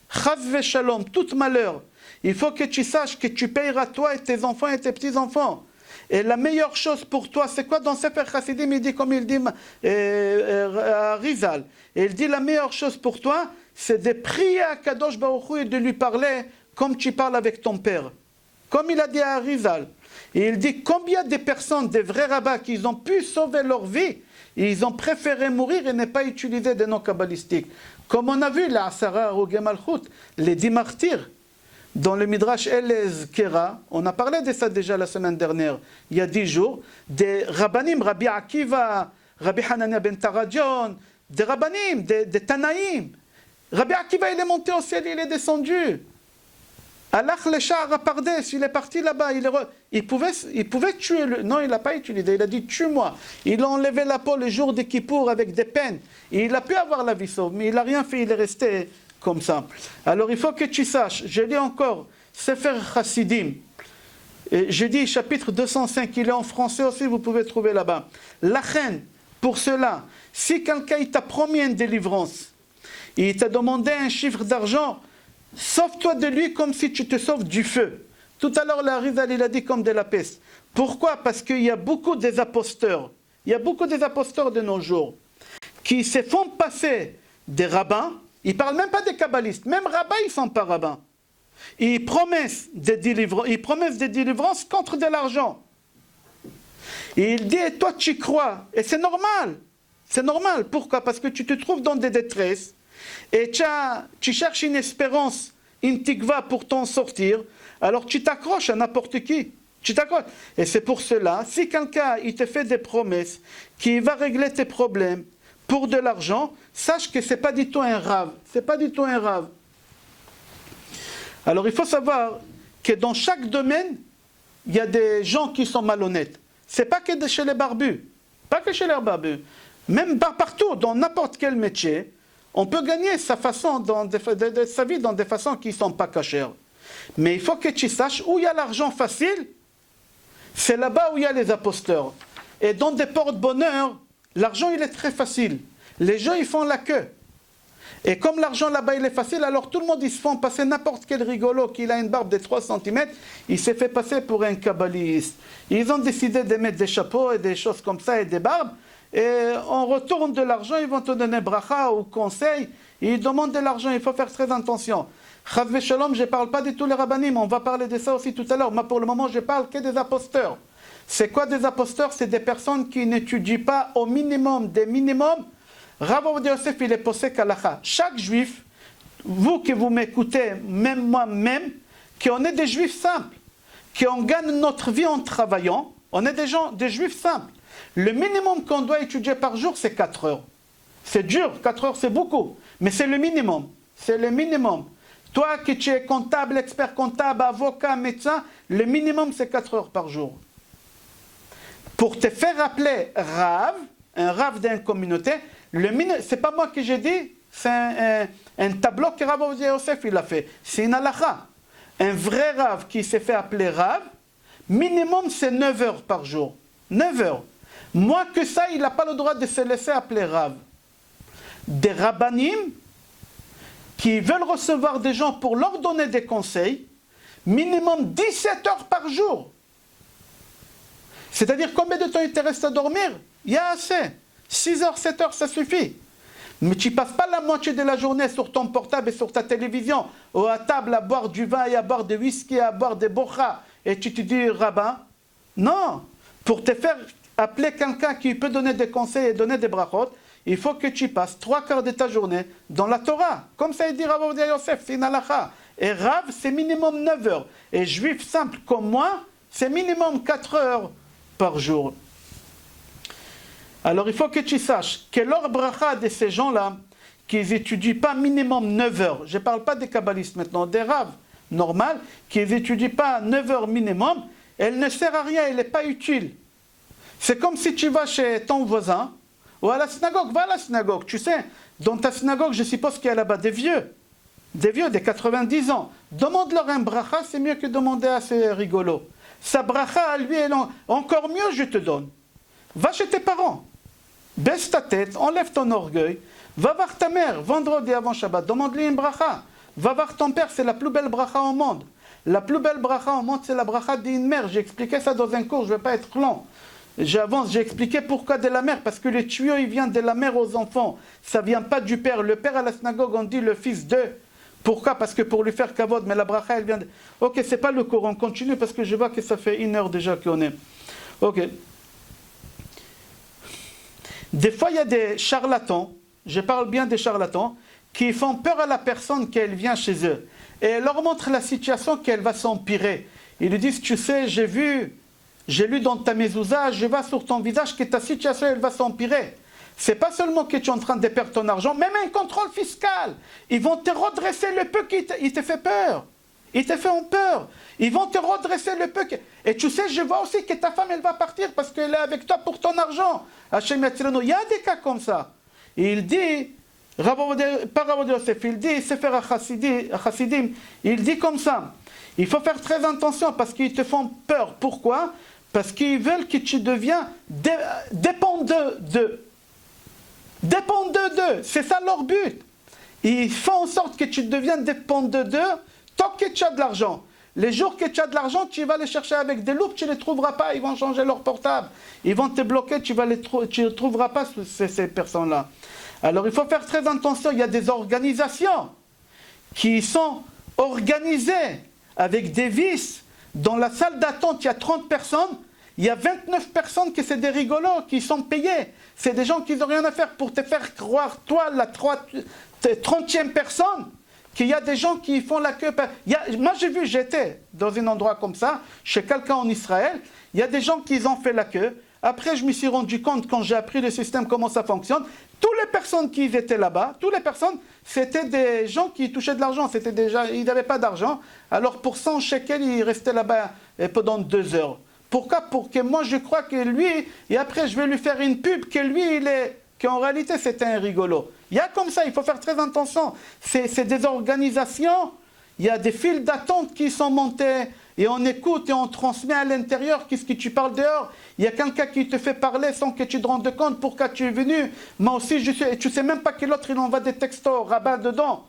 Chas v'shalom, tout malheur. Il faut que tu saches que tu payeras toi et tes enfants et tes petits-enfants. Et la meilleure chose pour toi, c'est quoi? Dans Sefer Chassidim, il dit, comme il dit à Rizal, et il dit la meilleure chose pour toi, c'est de prier à Kadosh Baruch Hu et de lui parler comme tu parles avec ton père. Comme il a dit à Rizal. Et il dit combien de personnes, des vrais rabbins, qui ont pu sauver leur vie, ils ont préféré mourir et ne pas utiliser des noms kabbalistiques. Comme on a vu, la Asara Rogé Malchut, les 10 martyrs. Dans le Midrash Elez Kera, on a parlé de ça déjà la semaine dernière, il y a 10 jours, des rabbanim, Rabbi Akiva, Rabbi Hanania ben Taradion, des rabbanim, des Tanaïm. Rabbi Akiva, il est monté au ciel, il est descendu. Allah le Sha'ar Pardes, il est parti là-bas, il pouvait tuer, non, il n'a pas utilisé, il a dit tue-moi. Il a enlevé la peau le jour de Kippour avec des peines. Et il a pu avoir la vie sauve, mais il n'a rien fait, il est resté comme ça. Alors il faut que tu saches, je lis encore, Sefer Chassidim, et je dis chapitre 205, il est en français aussi, vous pouvez trouver là-bas. La reine, pour cela, si quelqu'un t'a promis une délivrance, il t'a demandé un chiffre d'argent, sauve-toi de lui comme si tu te sauves du feu. Tout à l'heure, la Rizal, il a dit comme de la peste. Pourquoi? Parce qu'il y a beaucoup des imposteurs. Il y a beaucoup des imposteurs de nos jours qui se font passer des rabbins, ils ne parlent même pas des kabbalistes, même rabbins, ils ne sont pas rabbins. Ils promettent des délivrances contre de l'argent. Et il dit, et toi tu y crois, et c'est normal. C'est normal. Pourquoi? Parce que tu te trouves dans des détresses, et tu cherches une espérance, une tikva pour t'en sortir, alors tu t'accroches à n'importe qui. Tu t'accroches. Et c'est pour cela, si quelqu'un il te fait des promesses, qui va régler tes problèmes pour de l'argent, sache que ce n'est pas du tout un rave. C'est pas du tout un rave. Alors il faut savoir que dans chaque domaine, il y a des gens qui sont malhonnêtes. Ce n'est pas que chez les barbus. Pas que chez les barbus. Même partout, dans n'importe quel métier, on peut gagner sa vie dans des façons qui ne sont pas cachères. Mais il faut que tu saches où il y a l'argent facile, c'est là-bas où il y a les imposteurs. Et dans des porte-bonheur, l'argent il est très facile. Les gens ils font la queue. Et comme l'argent là-bas il est facile, alors tout le monde ils se font passer n'importe quel rigolo qui a une barbe de 3 cm, il s'est fait passer pour un kabbaliste. Ils ont décidé de mettre des chapeaux et des choses comme ça et des barbes. Et en retour de l'argent, ils vont te donner bracha ou conseil. Ils demandent de l'argent, il faut faire très attention. Chas Shalom, je ne parle pas de tous les rabbinim, on va parler de ça aussi tout à l'heure. Moi, pour le moment, je parle que des imposteurs. C'est quoi des imposteurs? C'est des personnes qui n'étudient pas au minimum des minimums. Rav Ovadia Yosef, il est posé qu'Alacha. Chaque juif, vous qui vous m'écoutez, même moi-même, qu'on est des juifs simples, qu'on gagne notre vie en travaillant, on est des juifs simples. Le minimum qu'on doit étudier par jour, c'est 4 heures. C'est dur, 4 heures c'est beaucoup, mais c'est le minimum. C'est le minimum. Toi qui tu es comptable, expert comptable, avocat, médecin, le minimum c'est 4 heures par jour. Pour te faire appeler Rav, un Rav d'une communauté, c'est pas moi que j'ai dit, c'est un tableau que Rav Ovadia Yosef il a fait. C'est une halakha. Un vrai Rav qui s'est fait appeler Rav, minimum c'est 9 heures par jour. 9 heures. Moins que ça, il n'a pas le droit de se laisser appeler Rav. Des rabbanim qui veulent recevoir des gens pour leur donner des conseils, minimum 17 heures par jour. C'est-à-dire combien de temps il te reste à dormir? Il y a assez. 6 heures, 7 heures, ça suffit. Mais tu ne passes pas la moitié de la journée sur ton portable et sur ta télévision, ou à table à boire du vin et à boire des whisky, à boire des bochas, et tu te dis rabbin. Non. Pour te faire appeler quelqu'un qui peut donner des conseils et donner des brachot, il faut que tu passes 3 quarts de ta journée dans la Torah. Comme ça il dit Rav Ovadia Yosef, c'est une halakha. Et Rav, c'est minimum 9 heures. Et juif simple comme moi, c'est minimum 4 heures par jour. Alors il faut que tu saches que leur bracha de ces gens-là, qui n'étudient pas minimum 9 heures, je ne parle pas des kabbalistes maintenant, des raves normales, qui n'étudient pas 9 heures minimum, elle ne sert à rien, elle n'est pas utile. C'est comme si tu vas chez ton voisin, ou à la synagogue, va à la synagogue, tu sais, dans ta synagogue, je suppose qu'il y a là-bas des vieux, de 90 ans. Demande-leur un bracha, c'est mieux que demander à ces rigolos. Sa bracha, à lui, elle encore mieux, je te donne. Va chez tes parents, baisse ta tête, enlève ton orgueil, va voir ta mère, vendredi avant Shabbat, demande-lui une bracha. Va voir ton père, c'est la plus belle bracha au monde. La plus belle bracha au monde, c'est la bracha d'une mère. J'ai expliqué ça dans un cours, je ne vais pas être long. J'avance, j'ai expliqué pourquoi de la mère, parce que le tuyau, il vient de la mère aux enfants. Ça ne vient pas du père. Le père à la synagogue, on dit le fils de. Pourquoi? Parce que pour lui faire kavod, mais la bracha, elle vient de... Ok, c'est pas le cours, on continue, parce que je vois que ça fait 1 heure déjà qu'on est. Ok. Des fois, il y a des charlatans, je parle bien des charlatans, qui font peur à la personne qu'elle vient chez eux. Et elle leur montre la situation qu'elle va s'empirer. Ils lui disent, tu sais, j'ai lu dans ta mezouza, je vois sur ton visage que ta situation, elle va s'empirer. C'est pas seulement que tu es en train de perdre ton argent, même un contrôle fiscal. Ils vont te redresser le peu qui te fait peur. Ils te font peur. Ils vont te redresser le peu. Et tu sais, je vois aussi que ta femme, elle va partir parce qu'elle est avec toi pour ton argent. Hachem Yatzilanu. Il y a des cas comme ça. Et il dit, par Rav Ovadia Yosef, il dit, Sefer HaChassidim, il dit comme ça. Il faut faire très attention parce qu'ils te font peur. Pourquoi? Parce qu'ils veulent que tu deviens dépendant d'eux. Dépendant d'eux. C'est ça leur but. Ils font en sorte que tu deviennes dépendant d'eux tant que tu as de l'argent. Les jours que tu as de l'argent, tu vas les chercher avec des loupes, tu ne les trouveras pas, ils vont changer leur portable. Ils vont te bloquer, tu ne trouveras pas ces personnes-là. Alors il faut faire très attention, il y a des organisations qui sont organisées avec des vices. Dans la salle d'attente, il y a 30 personnes, il y a 29 personnes qui c'est des rigolos, qui sont payés. C'est des gens qui n'ont rien à faire pour te faire croire, toi, la 30e personne, qu'il y a des gens qui font la queue. Moi j'ai vu, j'étais dans un endroit comme ça, chez quelqu'un en Israël, il y a des gens qui ont fait la queue. Après je me suis rendu compte, quand j'ai appris le système, comment ça fonctionne, toutes les personnes qui étaient là-bas, toutes les personnes, c'était des gens qui touchaient de l'argent, ils n'avaient pas d'argent, alors pour 100 shekels, ils restaient là-bas pendant 2 heures. Pourquoi? Pour que moi je crois que lui, et après je vais lui faire une pub, que lui, qu'en réalité c'était un rigolo. Il y a comme ça, il faut faire très attention. C'est des organisations, il y a des files d'attente qui sont montées, et on écoute et on transmet à l'intérieur qu'est-ce que tu parles dehors. Il y a quelqu'un qui te fait parler sans que tu te rendes compte pourquoi tu es venu. Moi aussi, je suis, et tu ne sais même pas que l'autre, il envoie des textos, rabat dedans.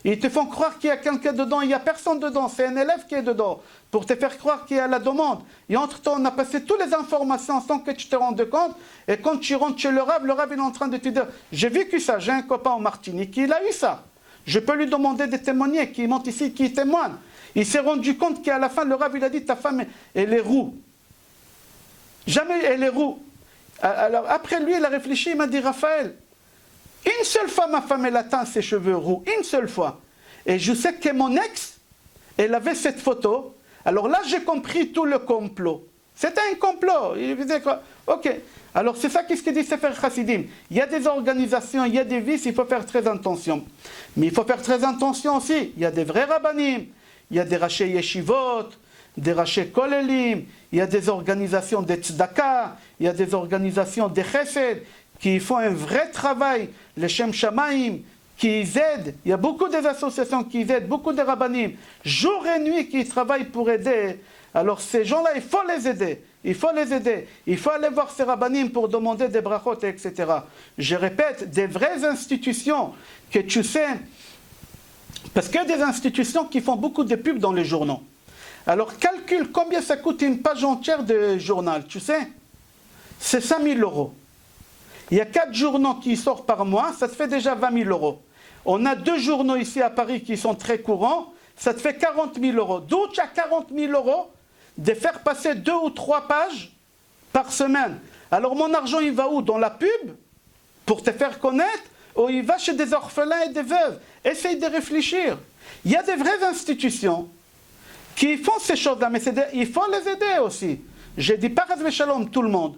Ils te font croire qu'il y a quelqu'un dedans, il n'y a personne dedans, c'est un élève qui est dedans, pour te faire croire qu'il y a la demande. Et entre-temps, on a passé toutes les informations sans que tu te rendes compte, et quand tu rentres chez le Rav il est en train de te dire, j'ai vécu ça, j'ai un copain en Martinique, il a eu ça. Je peux lui demander de témoigner, qui monte ici, qui témoigne. Il s'est rendu compte qu'à la fin, le Rav, il a dit, ta femme, elle est roux. Jamais elle est roux. Alors après lui, il a réfléchi, il m'a dit, Raphaël, une seule fois, ma femme, elle a teint ses cheveux roux. Une seule fois. Et je sais que mon ex, elle avait cette photo. Alors là, j'ai compris tout le complot. C'était un complot. Il disait quoi? Ok. Alors c'est ça qu'est-ce que dit Sefer Chassidim. Il y a des organisations, il y a des vices, il faut faire très attention. Mais il faut faire très attention aussi. Il y a des vrais rabbanim, il y a des rachés yeshivot, des rachés kolelim, il y a des organisations de tzedaka, il y a des organisations de chesed, qui font un vrai travail, les Shem Shamaim, qui aident, il y a beaucoup d'associations qui aident, beaucoup de rabbanim, jour et nuit qui travaillent pour aider. Alors ces gens-là, il faut les aider, il faut les aider, il faut aller voir ces rabbanim pour demander des brachot, etc. Je répète, des vraies institutions que tu sais, parce qu'il y a des institutions qui font beaucoup de pubs dans les journaux. Alors calcule combien ça coûte une page entière de journal, tu sais, c'est 5 000 €. Il y a 4 journaux qui sortent par mois, ça te fait déjà 20 000 €. On a 2 journaux ici à Paris qui sont très courants, ça te fait 40 000 €. D'où tu as 40 000 € de faire passer 2 ou 3 pages par semaine. Alors mon argent, il va où? Dans la pub? Pour te faire connaître? Ou il va chez des orphelins et des veuves? Essaye de réfléchir. Il y a des vraies institutions qui font ces choses-là, mais il faut les aider aussi. Je dis pas Chas v'Shalom tout le monde.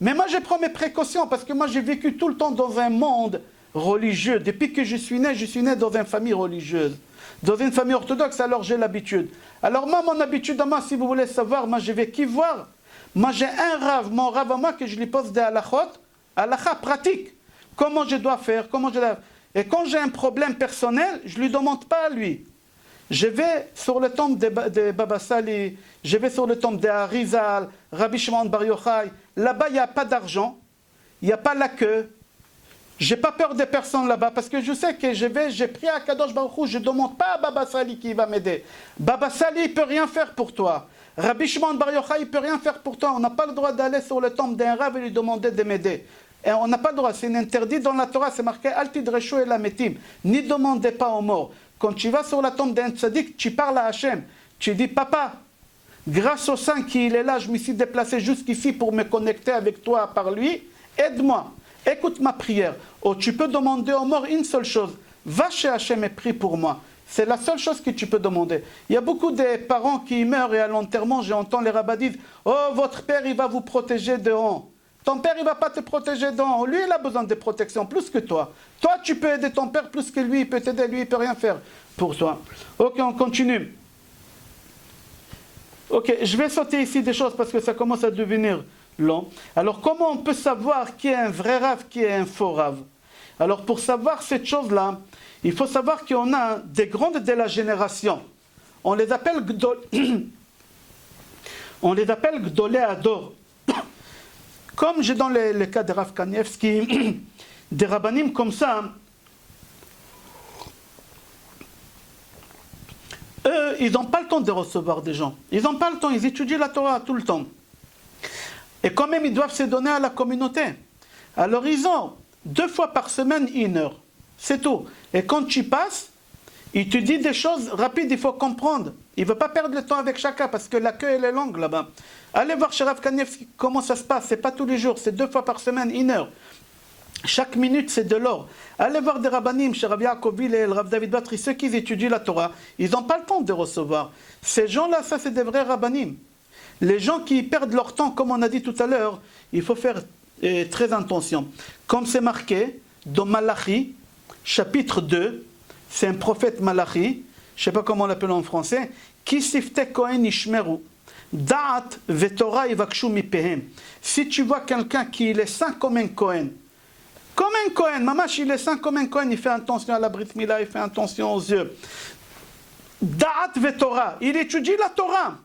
Mais moi, je prends mes précautions parce que moi, j'ai vécu tout le temps dans un monde religieux. Depuis que je suis né dans une famille religieuse. Dans une famille orthodoxe, alors j'ai l'habitude. Alors moi, mon habitude à moi, si vous voulez savoir, moi, je vais qui voir? Moi, j'ai un Rav, mon Rav à moi, que je lui pose des halachot, halakha pratique. Comment je dois faire, Et quand j'ai un problème personnel, je ne lui demande pas à lui. Je vais sur le tombe de Baba Sali, je vais sur le tombe de Harizal, Rabbi Shimon Bar Yochai. Là-bas, il n'y a pas d'argent, il n'y a pas la queue. Je n'ai pas peur des personnes là-bas parce que je sais que j'ai pris à Kadosh Baruch Hu, je ne demande pas à Baba Sali qui va m'aider. Baba Sali, il ne peut rien faire pour toi. Rabbi Shimon Bar Yochai, il ne peut rien faire pour toi. On n'a pas le droit d'aller sur le tombe d'un Rav et lui demander de m'aider. Et on n'a pas le droit, c'est interdit dans la Torah, c'est marqué Al tidreshu el hametim. N'y demandez pas aux morts. Quand tu vas sur la tombe d'un tzaddik, tu parles à Hachem. Tu dis, papa, grâce au Saint qui est là, je me suis déplacé jusqu'ici pour me connecter avec toi par lui. Aide-moi, écoute ma prière. Oh, tu peux demander aux morts une seule chose. Va chez Hachem et prie pour moi. C'est la seule chose que tu peux demander. Il y a beaucoup de parents qui meurent et à l'enterrement, j'entends les rabbins dire, oh, votre père, il va vous protéger de honte. Ton père, il ne va pas te protéger d'en. Lui, il a besoin de protection plus que toi. Toi, tu peux aider ton père plus que lui. Il peut t'aider, lui, il ne peut rien faire pour toi. Ok, on continue. Ok, je vais sauter ici des choses parce que ça commence à devenir long. Alors, comment on peut savoir qui est un vrai rave, qui est un faux rave? Alors, pour savoir cette chose-là, il faut savoir qu'on a des grandes de la génération. On les appelle Gdolé Ador. Comme j'ai dans le cas de Rav Kanievski, des rabbanim comme ça, eux, eux, ils n'ont pas le temps de recevoir des gens. Ils n'ont pas le temps, ils étudient la Torah tout le temps. Et quand même, ils doivent se donner à la communauté. Alors ils ont 2 fois par semaine 1 heure. C'est tout. Et quand tu passes, il te dit des choses rapides, il faut comprendre. Il ne veut pas perdre le temps avec chacun parce que la queue, elle est longue là-bas. Allez voir chez Rav Kanievski comment ça se passe. Ce n'est pas tous les jours, c'est 2 fois par semaine, 1 heure. Chaque minute, c'est de l'or. Allez voir des rabbanim, chez Rav Yaakov Hillel, Rav David Batri, ceux qui étudient la Torah, ils n'ont pas le temps de recevoir. Ces gens-là, ça, c'est des vrais rabbanim. Les gens qui perdent leur temps, comme on a dit tout à l'heure, il faut faire très attention. Comme c'est marqué dans Malachi, chapitre 2, c'est un prophète Malachi, je ne sais pas comment on l'appelle en français, Ki sifte Kohen ishmeru, Da'at ve'Torah yivakshu mipehem. Si tu vois quelqu'un qui est saint comme un Kohen, mamash il est saint comme un Kohen, il fait attention à la Brit Mila, il fait attention aux yeux. Da'at ve'Torah, il étudie la Torah.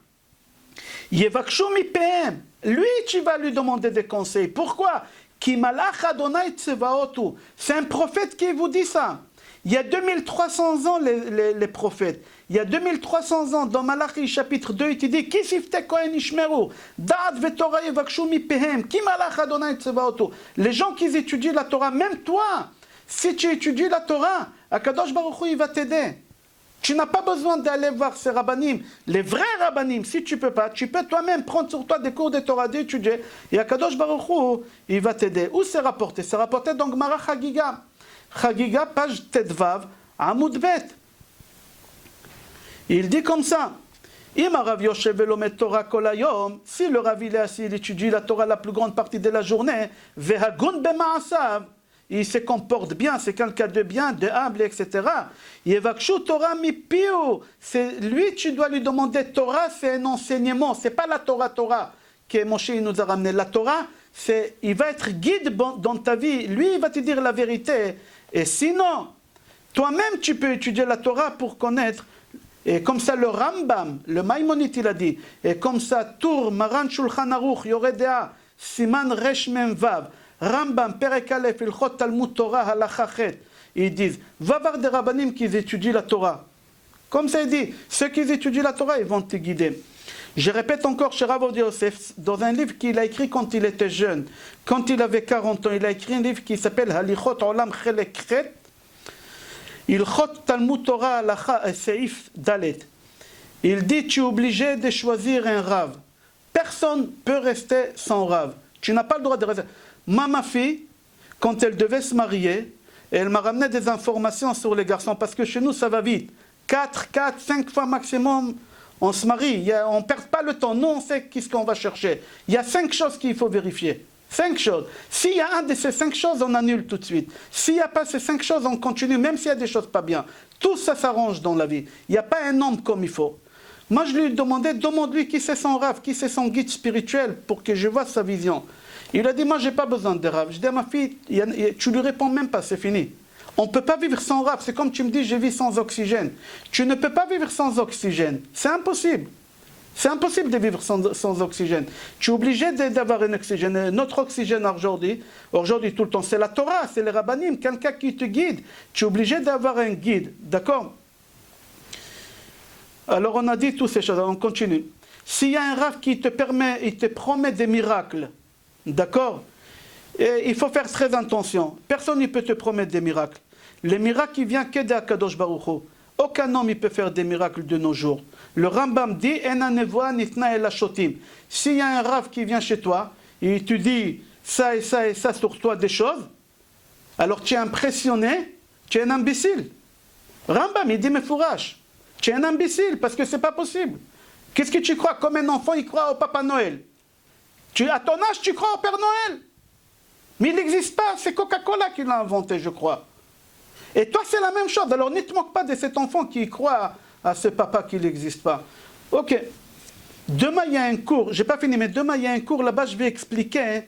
Yivakshu mipehem. Lui, tu vas lui demander des conseils. Pourquoi? Ki malach Adonai tsevaotu. C'est un prophète qui vous dit ça. Il y a 2300 ans, les prophètes. Il y a 2300 ans, dans Malachi, chapitre 2, il te dit Ki sifte Kohen ishmeru, Da'at ve'Torah yivakshu mipehem, Ki malach Adonai tsevaotu. Les gens qui étudient la Torah, même toi, si tu étudies la Torah, Akadosh Baruch Hu, il va t'aider. Tu n'as pas besoin d'aller voir ces rabbanim, les vrais rabbanim. Si tu ne peux pas, tu peux toi-même prendre sur toi des cours de Torah, d'étudier. Et Akadosh Baruch Hu, il va t'aider. Où c'est rapporté? C'est rapporté dans Gemara Chagiga. Chagiga, page Tetvav, Amoud Bet. Il dit comme ça. Si le Rav il est assis, il étudie la Torah la plus grande partie de la journée, Vehagun b'ma'asav, il se comporte bien, c'est quelqu'un de bien, de humble, etc. Yevakshu Torah mi piu. C'est lui, tu dois lui demander Torah, c'est un enseignement, c'est pas la Torah que Moshe nous a ramené. La Torah, il va être guide dans ta vie. Lui, il va te dire la vérité. Et sinon, toi-même, tu peux étudier la Torah pour connaître. Et comme ça, le Rambam, le Maïmonide, il a dit. Et comme ça, Tour, Maran Shulchan Aruch, Yoredea, Siman Resh Mem Vav, Rambam, Perek Aleph, Ilchot Talmud Torah, Halacha Chet. Ils disent, va voir des rabbanim qui étudient la Torah. Comme ça, il dit, ceux qui étudient la Torah, ils vont te guider. Je répète encore chez Rav Ovadia Yosef, dans un livre qu'il a écrit quand il était jeune, quand il avait 40 ans, il a écrit un livre qui s'appelle Halichot Olam Chelek Chet, Ilchot Talmud Torah Halacha Seif Dalet. Il dit, tu es obligé de choisir un Rav. Personne ne peut rester sans Rav. Tu n'as pas le droit de rester. Ma fille, quand elle devait se marier, elle m'a ramené des informations sur les garçons, parce que chez nous, ça va vite. 4, 5 fois maximum, on se marie. On ne perd pas le temps. Nous, on sait qu'est-ce qu'on va chercher. Il y a 5 choses qu'il faut vérifier. 5 choses. S'il y a un de ces 5 choses, on annule tout de suite. S'il n'y a pas ces 5 choses, on continue, même s'il y a des choses pas bien. Tout ça s'arrange dans la vie. Il n'y a pas un homme comme il faut. Moi, je lui ai demandé, demande-lui qui c'est son Rav, qui c'est son guide spirituel, pour que je vois sa vision. Il a dit, moi, je n'ai pas besoin de Rav. Je dis à ma fille, tu lui réponds même pas, c'est fini. On ne peut pas vivre sans Rav. C'est comme tu me dis, je vis sans oxygène. Tu ne peux pas vivre sans oxygène. C'est impossible. C'est impossible de vivre sans oxygène. Tu es obligé d'avoir un oxygène. Notre oxygène aujourd'hui tout le temps, c'est la Torah, c'est les rabbanim, quelqu'un qui te guide. Tu es obligé d'avoir un guide. D'accord? Alors on a dit toutes ces choses, on continue. S'il y a un Rav qui te permet, il te promet des miracles, d'accord? Et il faut faire très attention. Personne ne peut te promettre des miracles. Les miracles, ils viennent que d'Akadosh Baruch Hu. Aucun homme ne peut faire des miracles de nos jours. Le Rambam dit, s'il y a un Rav qui vient chez toi, et il te dit ça et ça et ça sur toi des choses, alors tu es impressionné, tu es un imbécile. Rambam, il dit, mais fourrage, tu es un imbécile, parce que c'est pas possible. Qu'est-ce que tu crois? Comme un enfant, il croit au Papa Noël. À ton âge, tu crois au Père Noël. Mais il n'existe pas, c'est Coca-Cola qui l'a inventé, je crois. Et toi, c'est la même chose. Alors, ne te moque pas de cet enfant qui croit à ce papa qui n'existe pas. Ok. Demain, il y a un cours. Je n'ai pas fini, mais demain, il y a un cours. Là-bas, je vais expliquer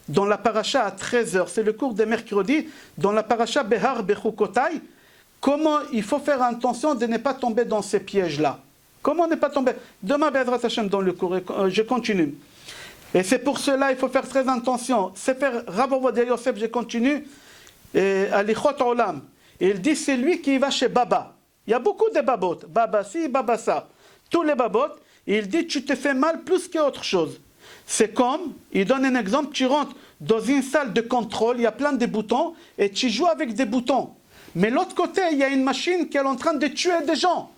dans la paracha à 13h. C'est le cours de mercredi. Dans la paracha Behar Bechukotai, comment il faut faire attention de ne pas tomber dans ces pièges-là. Comment ne pas tomber? Demain, Bezrat Hashem, dans le cours. Je continue. Et c'est pour cela il faut faire très attention. C'est faire Rav Ovadia Yosef, je continue. Alichot Olam. Et il dit, c'est lui qui va chez Baba. Il y a beaucoup de babotes. Baba ci, baba ça. Tous les babotes, il dit tu te fais mal plus qu'autre chose. C'est comme, il donne un exemple, tu rentres dans une salle de contrôle, il y a plein de boutons, et tu joues avec des boutons. Mais l'autre côté, il y a une machine qui est en train de tuer des gens.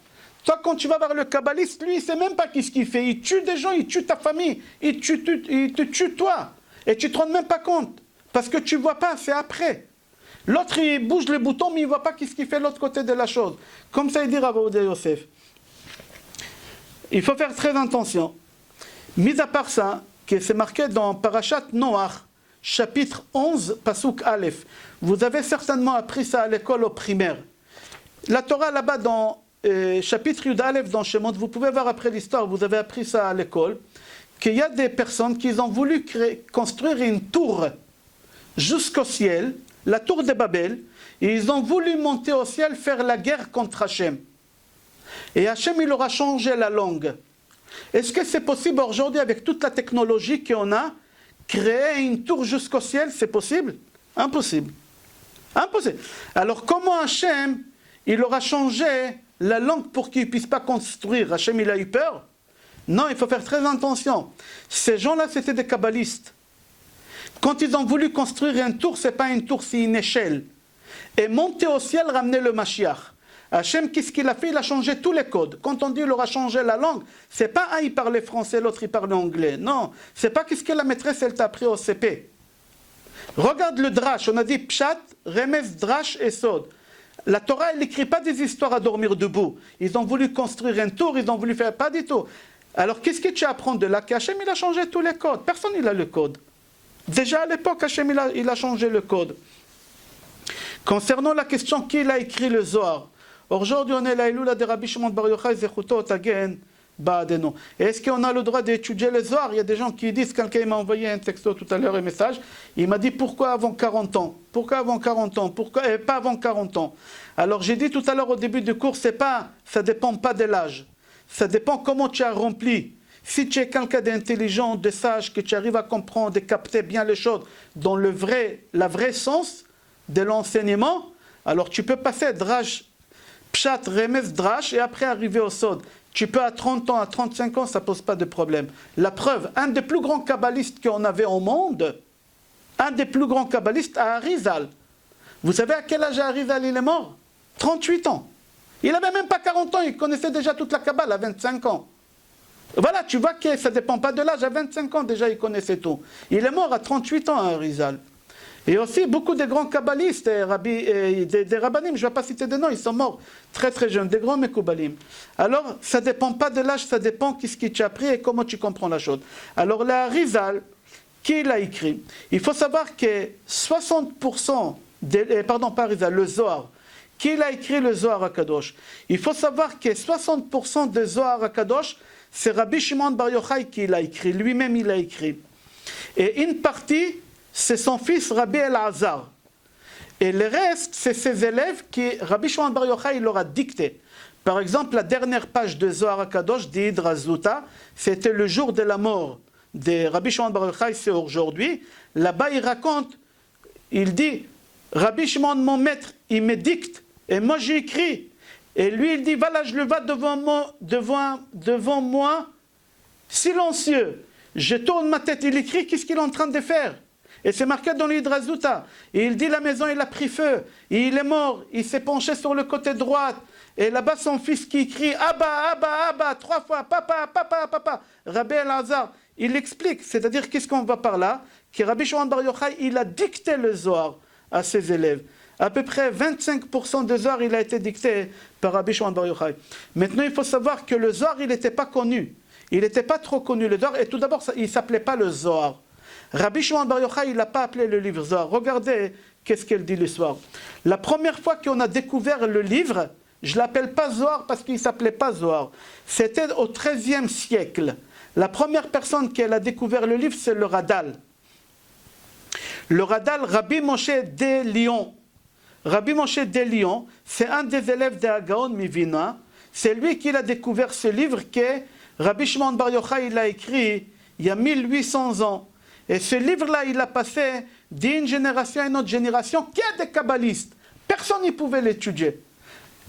Toi, quand tu vas voir le kabbaliste, lui, il ne sait même pas ce qu'il fait. Il tue des gens, il tue ta famille, il te tue toi. Et tu ne te rends même pas compte. Parce que tu ne vois pas, c'est après. L'autre, il bouge le bouton, mais il ne voit pas ce qu'il fait de l'autre côté de la chose. Comme ça, il dit Rav Ovadia Yosef. Il faut faire très attention. Mis à part ça, que c'est marqué dans Parashat Noach, chapitre 11, Pasuk Aleph. Vous avez certainement appris ça à l'école au primaire. La Torah là-bas dans chapitre Yud Aleph dans Shemot, vous pouvez voir après l'histoire, vous avez appris ça à l'école, qu'il y a des personnes qui ont voulu construire une tour jusqu'au ciel, la tour de Babel, et ils ont voulu monter au ciel, faire la guerre contre Hachem. Et Hachem, il leur a changé la langue. Est-ce que c'est possible aujourd'hui, avec toute la technologie qu'on a, créer une tour jusqu'au ciel? C'est possible? Impossible. Impossible. Alors comment Hachem, il leur a changé la langue pour qu'ils ne puissent pas construire? Hachem, il a eu peur? Non, il faut faire très attention. Ces gens-là, c'était des kabbalistes. Quand ils ont voulu construire une tour, ce n'est pas une tour, c'est une échelle. Et monter au ciel, ramener le Mashiach. Hachem, qu'est-ce qu'il a fait? Il a changé tous les codes. Quand on dit qu'il aura changé la langue, c'est pas un il parlait français, l'autre il parlait anglais. Non, c'est pas qu'est-ce que la maîtresse elle t'a appris au CP. Regarde le drash, on a dit pshat, remes, drash et sod. La Torah, elle n'écrit pas des histoires à dormir debout. Ils ont voulu construire un tour, ils ont voulu faire pas du tout. Alors qu'est-ce que tu apprends de là? Qu'Hachem il a changé tous les codes. Personne il a le code. Déjà à l'époque, Hachem il a changé le code. Concernant la question qui a écrit le Zohar, aujourd'hui on est la Iloula de Rabbi Shimon Bar Yochai Zechuto Tagen Ba'adenu. Est-ce qu'on a le droit d'étudier le Zohar? Il y a des gens qui disent, quelqu'un m'a envoyé un texto tout à l'heure, un message, il m'a dit pourquoi avant 40 ans? Pourquoi avant 40 ans? Pourquoi pas avant 40 ans? Alors j'ai dit tout à l'heure au début du cours, ça ne dépend pas de l'âge. Ça dépend comment tu as rempli. Si tu es quelqu'un d'intelligent, de sage, que tu arrives à comprendre et capter bien les choses dans la vraie sens de l'enseignement, alors tu peux passer drash, pshat, remes, drash et après arriver au sod. Tu peux à 30 ans, à 35 ans, ça ne pose pas de problème. La preuve, un des plus grands kabbalistes qu'on avait au monde, un des plus grands kabbalistes, Arizal. Vous savez à quel âge Arizal il est mort? 38 ans. Il n'avait même pas 40 ans, il connaissait déjà toute la Kabbale à 25 ans. Voilà, tu vois que ça ne dépend pas de l'âge, à 25 ans déjà il connaissait tout. Il est mort à 38 ans, Arizal. Et aussi beaucoup de grands kabbalistes, des rabbanim, je ne vais pas citer des noms, ils sont morts très très jeunes, des grands mekoubalim. Alors, ça ne dépend pas de l'âge, ça dépend de ce que tu as appris et comment tu comprends la chose. Alors, la Arizal, qui l'a écrit? Il faut savoir que 60%, pas Arizal, le Zohar, qui l'a écrit le Zohar HaKadosh? Il faut savoir que 60% de Zohar HaKadosh, c'est Rabbi Shimon Bar Yochai qui l'a écrit, lui-même il l'a écrit. Et une partie, c'est son fils Rabbi Elazar. Et le reste, c'est ses élèves qui, Rabbi Shimon Bar Yochai, il leur a dicté. Par exemple, la dernière page de Zohar HaKadosh, d'Hidra Zuta, c'était le jour de la mort de Rabbi Shimon Bar Yochai, c'est aujourd'hui. Là-bas, il raconte, il dit, Rabbi Shimon, mon maître, il me dicte, et moi j'écris. Et lui, il dit, voilà, je le vois devant moi, silencieux. Je tourne ma tête, il écrit, qu'est-ce qu'il est en train de faire? Et c'est marqué dans l'Hidra Zuta. Et il dit, la maison, il a pris feu. Et il est mort. Il s'est penché sur le côté droit. Et là-bas, son fils qui crie, Abba, Abba, Abba, 3 fois, papa, papa, papa. Rabbi Elazar, il explique. C'est-à-dire, qu'est-ce qu'on voit par là? Que Rabbi Shimon Bar Yochai, il a dicté le Zohar à ses élèves. À peu près 25% de Zohar, il a été dicté par Rabbi Shimon Bar Yochai. Maintenant, il faut savoir que le Zohar, il n'était pas connu. Il n'était pas trop connu, le Zohar. Et tout d'abord, il ne s'appelait pas le Zohar. Rabbi Shimon Bar Yochai, il n'a pas appelé le livre Zohar. Regardez qu'est-ce qu'elle dit l'histoire. La première fois qu'on a découvert le livre, je ne l'appelle pas Zohar parce qu'il ne s'appelait pas Zohar. C'était au XIIIe siècle. La première personne qui a découvert le livre, c'est le Radal. Le Radal, Rabbi Moshe de Lyon. Rabbi Moshe de Lyon, c'est un des élèves de Hagaon Mivina. C'est lui qui a découvert ce livre que Rabbi Shimon Bar Yochai il a écrit il y a 1800 ans. Et ce livre-là, il a passé d'une génération à une autre génération qui a des kabbalistes. Personne n'y pouvait l'étudier.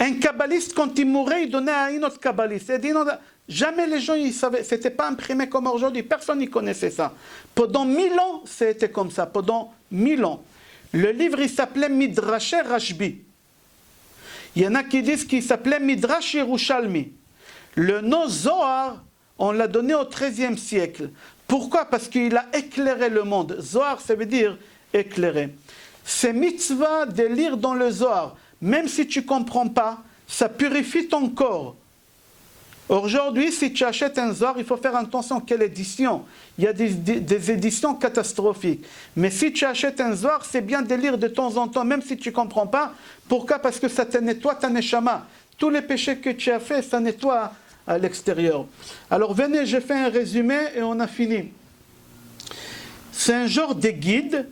Un kabbaliste, quand il mourait, il donnait à un autre kabbaliste. Jamais les gens, ils savaient, c'était pas imprimé comme aujourd'hui, personne n'y connaissait ça. Pendant 1000 ans, c'était comme ça, pendant 1000 ans. Le livre, il s'appelait Midrash Rashbi. Il y en a qui disent qu'il s'appelait Midrash Yerushalmi. Le nom Zohar, on l'a donné au XIIIe siècle. Pourquoi? Parce qu'il a éclairé le monde. Zohar, ça veut dire éclairer. C'est mitzvah de lire dans le Zohar. Même si tu ne comprends pas, ça purifie ton corps. Aujourd'hui, si tu achètes un Zohar, il faut faire attention quelle édition. Il y a des éditions catastrophiques. Mais si tu achètes un Zohar, c'est bien de lire de temps en temps, même si tu ne comprends pas. Pourquoi? Parce que ça te nettoie ta neshama. Tous les péchés que tu as faits, ça nettoie à l'extérieur. Alors venez, je fais un résumé et on a fini. C'est un genre de guide.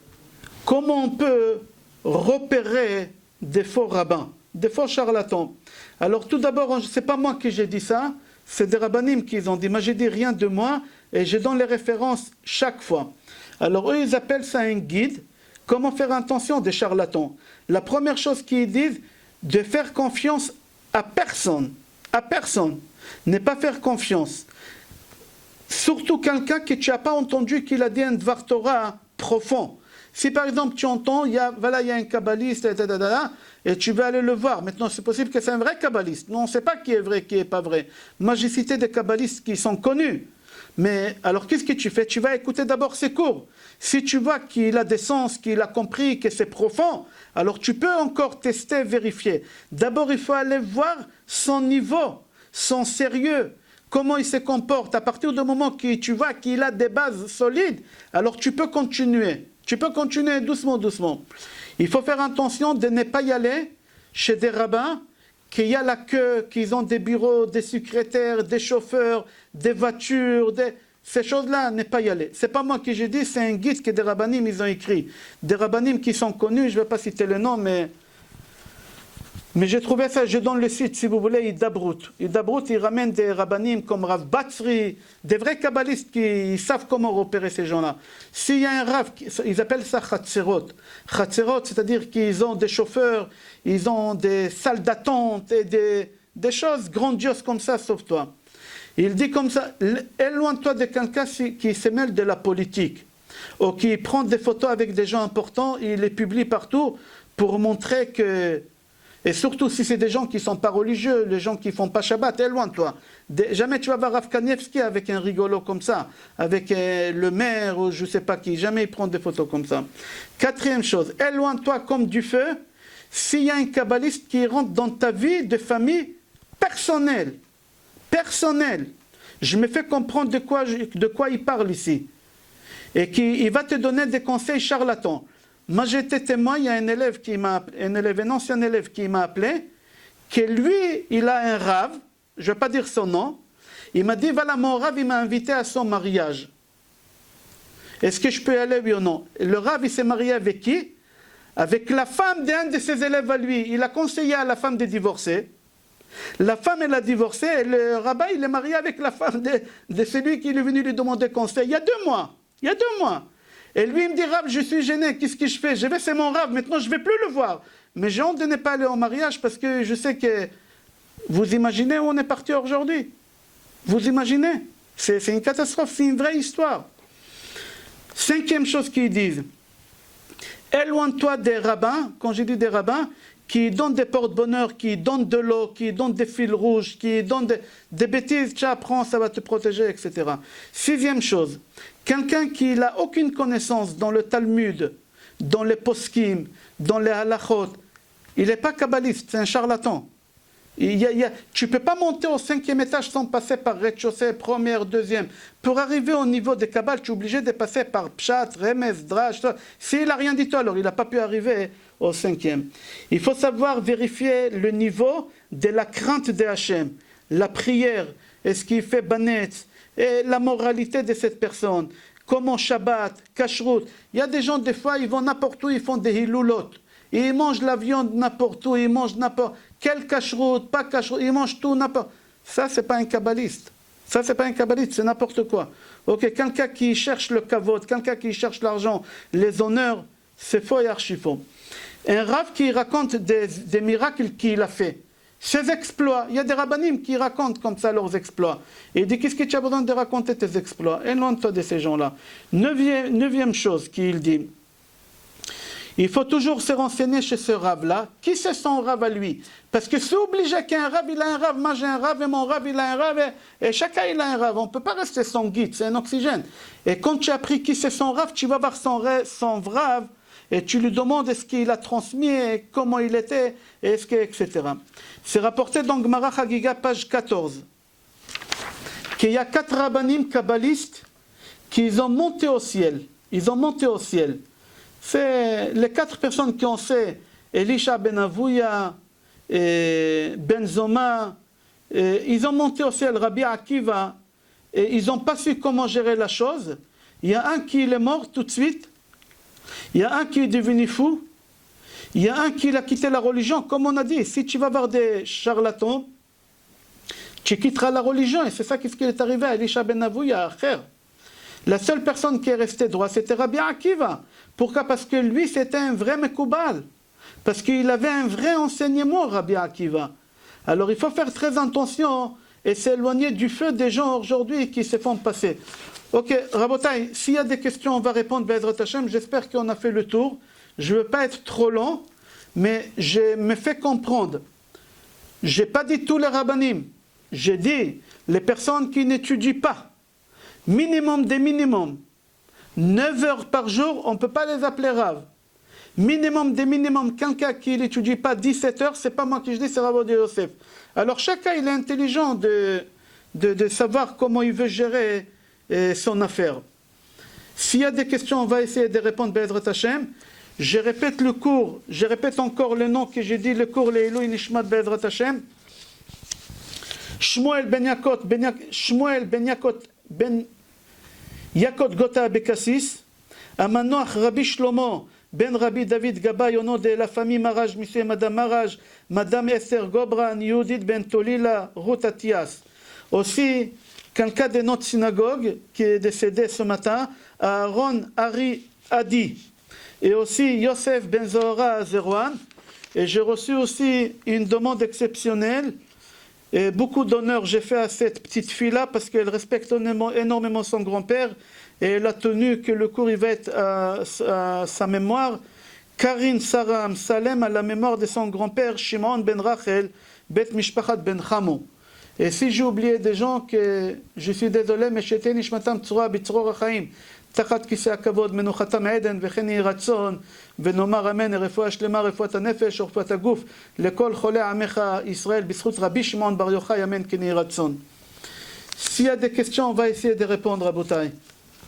Comment on peut repérer des faux rabbins, des faux charlatans? Alors tout d'abord, ce n'est pas moi qui j'ai dit ça, c'est des rabbinim qui ont dit. Moi j'ai dit rien de moi et je donne les références chaque fois. Alors eux ils appellent ça un guide. Comment faire attention des charlatans? La première chose qu'ils disent, de faire confiance à personne. À personne. Ne pas faire confiance. Surtout quelqu'un que tu n'as pas entendu qu'il a dit un Dvar Torah profond. Si par exemple tu entends, il y a un kabbaliste, et tu vas aller le voir. Maintenant c'est possible que c'est un vrai kabbaliste. Nous on ne sait pas qui est vrai, qui n'est pas vrai. Moi j'ai cité des kabbalistes qui sont connus. Mais alors qu'est-ce que tu fais? Tu vas écouter d'abord ses cours. Si tu vois qu'il a des sens, qu'il a compris, que c'est profond, alors tu peux encore tester, vérifier. D'abord il faut aller voir son niveau, son sérieux, comment il se comporte. À partir du moment que tu vois qu'il a des bases solides, alors tu peux continuer. Tu peux continuer doucement, doucement. Il faut faire attention de ne pas y aller chez des rabbins, qu'il y a la queue, qu'ils ont des bureaux, des secrétaires, des chauffeurs, des voitures, ces choses-là, ne pas y aller. Ce n'est pas moi qui j'ai dit, c'est un guide que des rabbinim ils ont écrit. Des rabbinim qui sont connus, je ne vais pas citer le nom, mais j'ai trouvé ça, je donne le site si vous voulez, Hidabrut. Hidabrut, il ramène des rabbinim comme Rav Batzri, des vrais kabbalistes qui savent comment repérer ces gens-là. S'il y a un Rav, ils appellent ça Chatzerot. Chatzerot, c'est-à-dire qu'ils ont des chauffeurs, ils ont des salles d'attente et des choses grandioses comme ça, sauf toi. Il dit comme ça, éloigne-toi de quelqu'un qui se mêle de la politique, ou qui prend des photos avec des gens importants, il les publie partout pour montrer que... Et surtout si c'est des gens qui ne sont pas religieux, les gens qui ne font pas Shabbat, éloigne-toi. Jamais tu vas voir Rav Kanievski avec un rigolo comme ça, avec le maire ou je ne sais pas qui, jamais il prend des photos comme ça. Quatrième chose, éloigne-toi comme du feu s'il y a un kabbaliste qui rentre dans ta vie de famille personnelle. Personnelle. Je me fais comprendre de quoi il parle ici. Et il va te donner des conseils charlatans. Moi j'étais témoin, il y a un ancien élève qui m'a appelé, que lui, il a un rave, je ne vais pas dire son nom, il m'a dit, voilà mon rave, il m'a invité à son mariage. Est-ce que je peux y aller, oui ou non? Le rave, il s'est marié avec qui? Avec la femme d'un de ses élèves à lui. Il a conseillé à la femme de divorcer. La femme, elle a divorcé, et le rabbin, il est marié avec la femme de celui qui est venu lui demander conseil. Il y a 2 mois. Il y a 2 mois. Et lui, il me dit, Rav, je suis gêné, qu'est-ce que je fais? Je vais, c'est mon Rav, maintenant je ne vais plus le voir. Mais j'ai honte de ne pas aller au mariage parce que je sais que... Vous imaginez où on est parti aujourd'hui? Vous imaginez? C'est une catastrophe, c'est une vraie histoire. 5e chose qu'ils disent. Éloigne-toi des rabbins, quand j'ai dit des rabbins, qui donnent des porte-bonheur, qui donnent de l'eau, qui donnent des fils rouges, qui donnent des bêtises, tu apprends, ça va te protéger, etc. 6e chose, quelqu'un qui n'a aucune connaissance dans le Talmud, dans les poskim, dans les halachot, il n'est pas kabbaliste, c'est un charlatan. Tu ne peux pas monter au 5e étage sans passer par rez-de-chaussée, première, deuxième. Pour arriver au niveau des kabbales, tu es obligé de passer par pshat, remez, drash. S'il n'a rien dit toi, alors il n'a pas pu arriver au 5e. Il faut savoir vérifier le niveau de la crainte de Hachem, la prière, est-ce qu'il fait banet, et la moralité de cette personne, comment Shabbat, kashrut. Il y a des gens, des fois, ils vont n'importe où, ils font des hilulot. Ils mangent la viande n'importe où, ils mangent n'importe... Quel kashrut, pas kashrut, ils mangent tout n'importe... Ça, c'est pas un kabbaliste. Ça, c'est pas un kabbaliste, c'est n'importe quoi. Ok, quelqu'un qui cherche le kavod, quelqu'un qui cherche l'argent, les honneurs, c'est faux et archi faux. Un rav qui raconte des miracles qu'il a fait. ses exploits. Il y a des rabbinim qui racontent comme ça leurs exploits. Et il dit, qu'est-ce que tu as besoin de raconter tes exploits? Éloigne-toi de ces gens-là. Neuvième chose qu'il dit, il faut toujours se renseigner chez ce rave-là. Qui c'est son rave à lui? Parce que c'est obligé qu'un rave, il a un rave, moi j'ai un rave, et mon rave, il a un rave, et chacun, il a un rave. On ne peut pas rester sans guide, c'est un oxygène. Et quand tu as appris qui c'est son rave, tu vas voir son rave, et tu lui demandes est-ce qu'il a transmis, et comment il était, etc. C'est rapporté dans Gemara Chagiga, page 14, qu'il y a 4 rabbanim kabbalistes qui ont monté au ciel. Ils ont monté au ciel. C'est les 4 personnes qui ont fait Elisha ben Avouya, Ben Zoma, ils ont monté au ciel Rabbi Akiva, et ils n'ont pas su comment gérer la chose. Il y a un qui est mort tout de suite, il y a un qui est devenu fou, il y a un qui a quitté la religion. Comme on a dit, si tu vas voir des charlatans, tu quitteras la religion, et c'est ça qui est arrivé à Elisha ben Avouya, frère. La seule personne qui est restée droit, c'était Rabbi Akiva. Pourquoi? Parce que lui, c'était un vrai Mekoubal. Parce qu'il avait un vrai enseignement, Rabbi Akiva. Alors il faut faire très attention et s'éloigner du feu des gens aujourd'hui qui se font passer. Ok, Rabotai, s'il y a des questions, on va répondre, Be'ezrat Hashem. J'espère qu'on a fait le tour. Je ne veux pas être trop long, mais je me fais comprendre. Je n'ai pas dit tous les rabbanim. J'ai dit les personnes qui n'étudient pas. Minimum des minimums. 9 heures par jour, on ne peut pas les appeler raves. Minimum des minimums, quelqu'un qui n'étudie pas 17 heures, c'est pas moi qui je dis, c'est Rav Ovadia Yosef. Alors chacun il est intelligent de savoir comment il veut gérer son affaire. S'il y a des questions, on va essayer de répondre Be'ezrat Hashem. Je répète le cours, je répète encore le nom que j'ai dit, le cours Leilui Nishmat Be'ezrat Hashem. Shmuel ben Yakot Gota Bekassis, Amanoach Rabbi Shlomo ben Rabbi David Gabay, au nom de la famille Maraj, monsieur Madame Maraj, Madame Esther Gobran, Yudit ben Tolila, Ruth Atias. Aussi, quelqu'un de notre synagogue qui est décédé ce matin, Aaron Ari Adi. Et aussi Yosef ben Zohara Zerwan. Et j'ai reçu aussi une demande exceptionnelle. Et beaucoup d'honneur j'ai fait à cette petite fille-là parce qu'elle respecte énormément son grand-père et elle a tenu que le cours il va être à sa mémoire. Karine Saram Salem à la mémoire de son grand-père Shimon ben Rachel Bet Mishpachat ben Chamo. Et si j'ai oublié des gens, que je suis désolé, mais j'étais nishmatam tzura bitzror achaim תחת כיסא הכבוד, מנוחתם עדן וכן יהי רצון, ונאמר אמן, רפואה שלמה, רפואת הנפש ורפואת הגוף, לכל חולי עמך ישראל, בזכות רבי שמעון בר יוחאי, אמן כן יהי רצון. S'il y a des questions, on va essayer de répondre, רבותיי.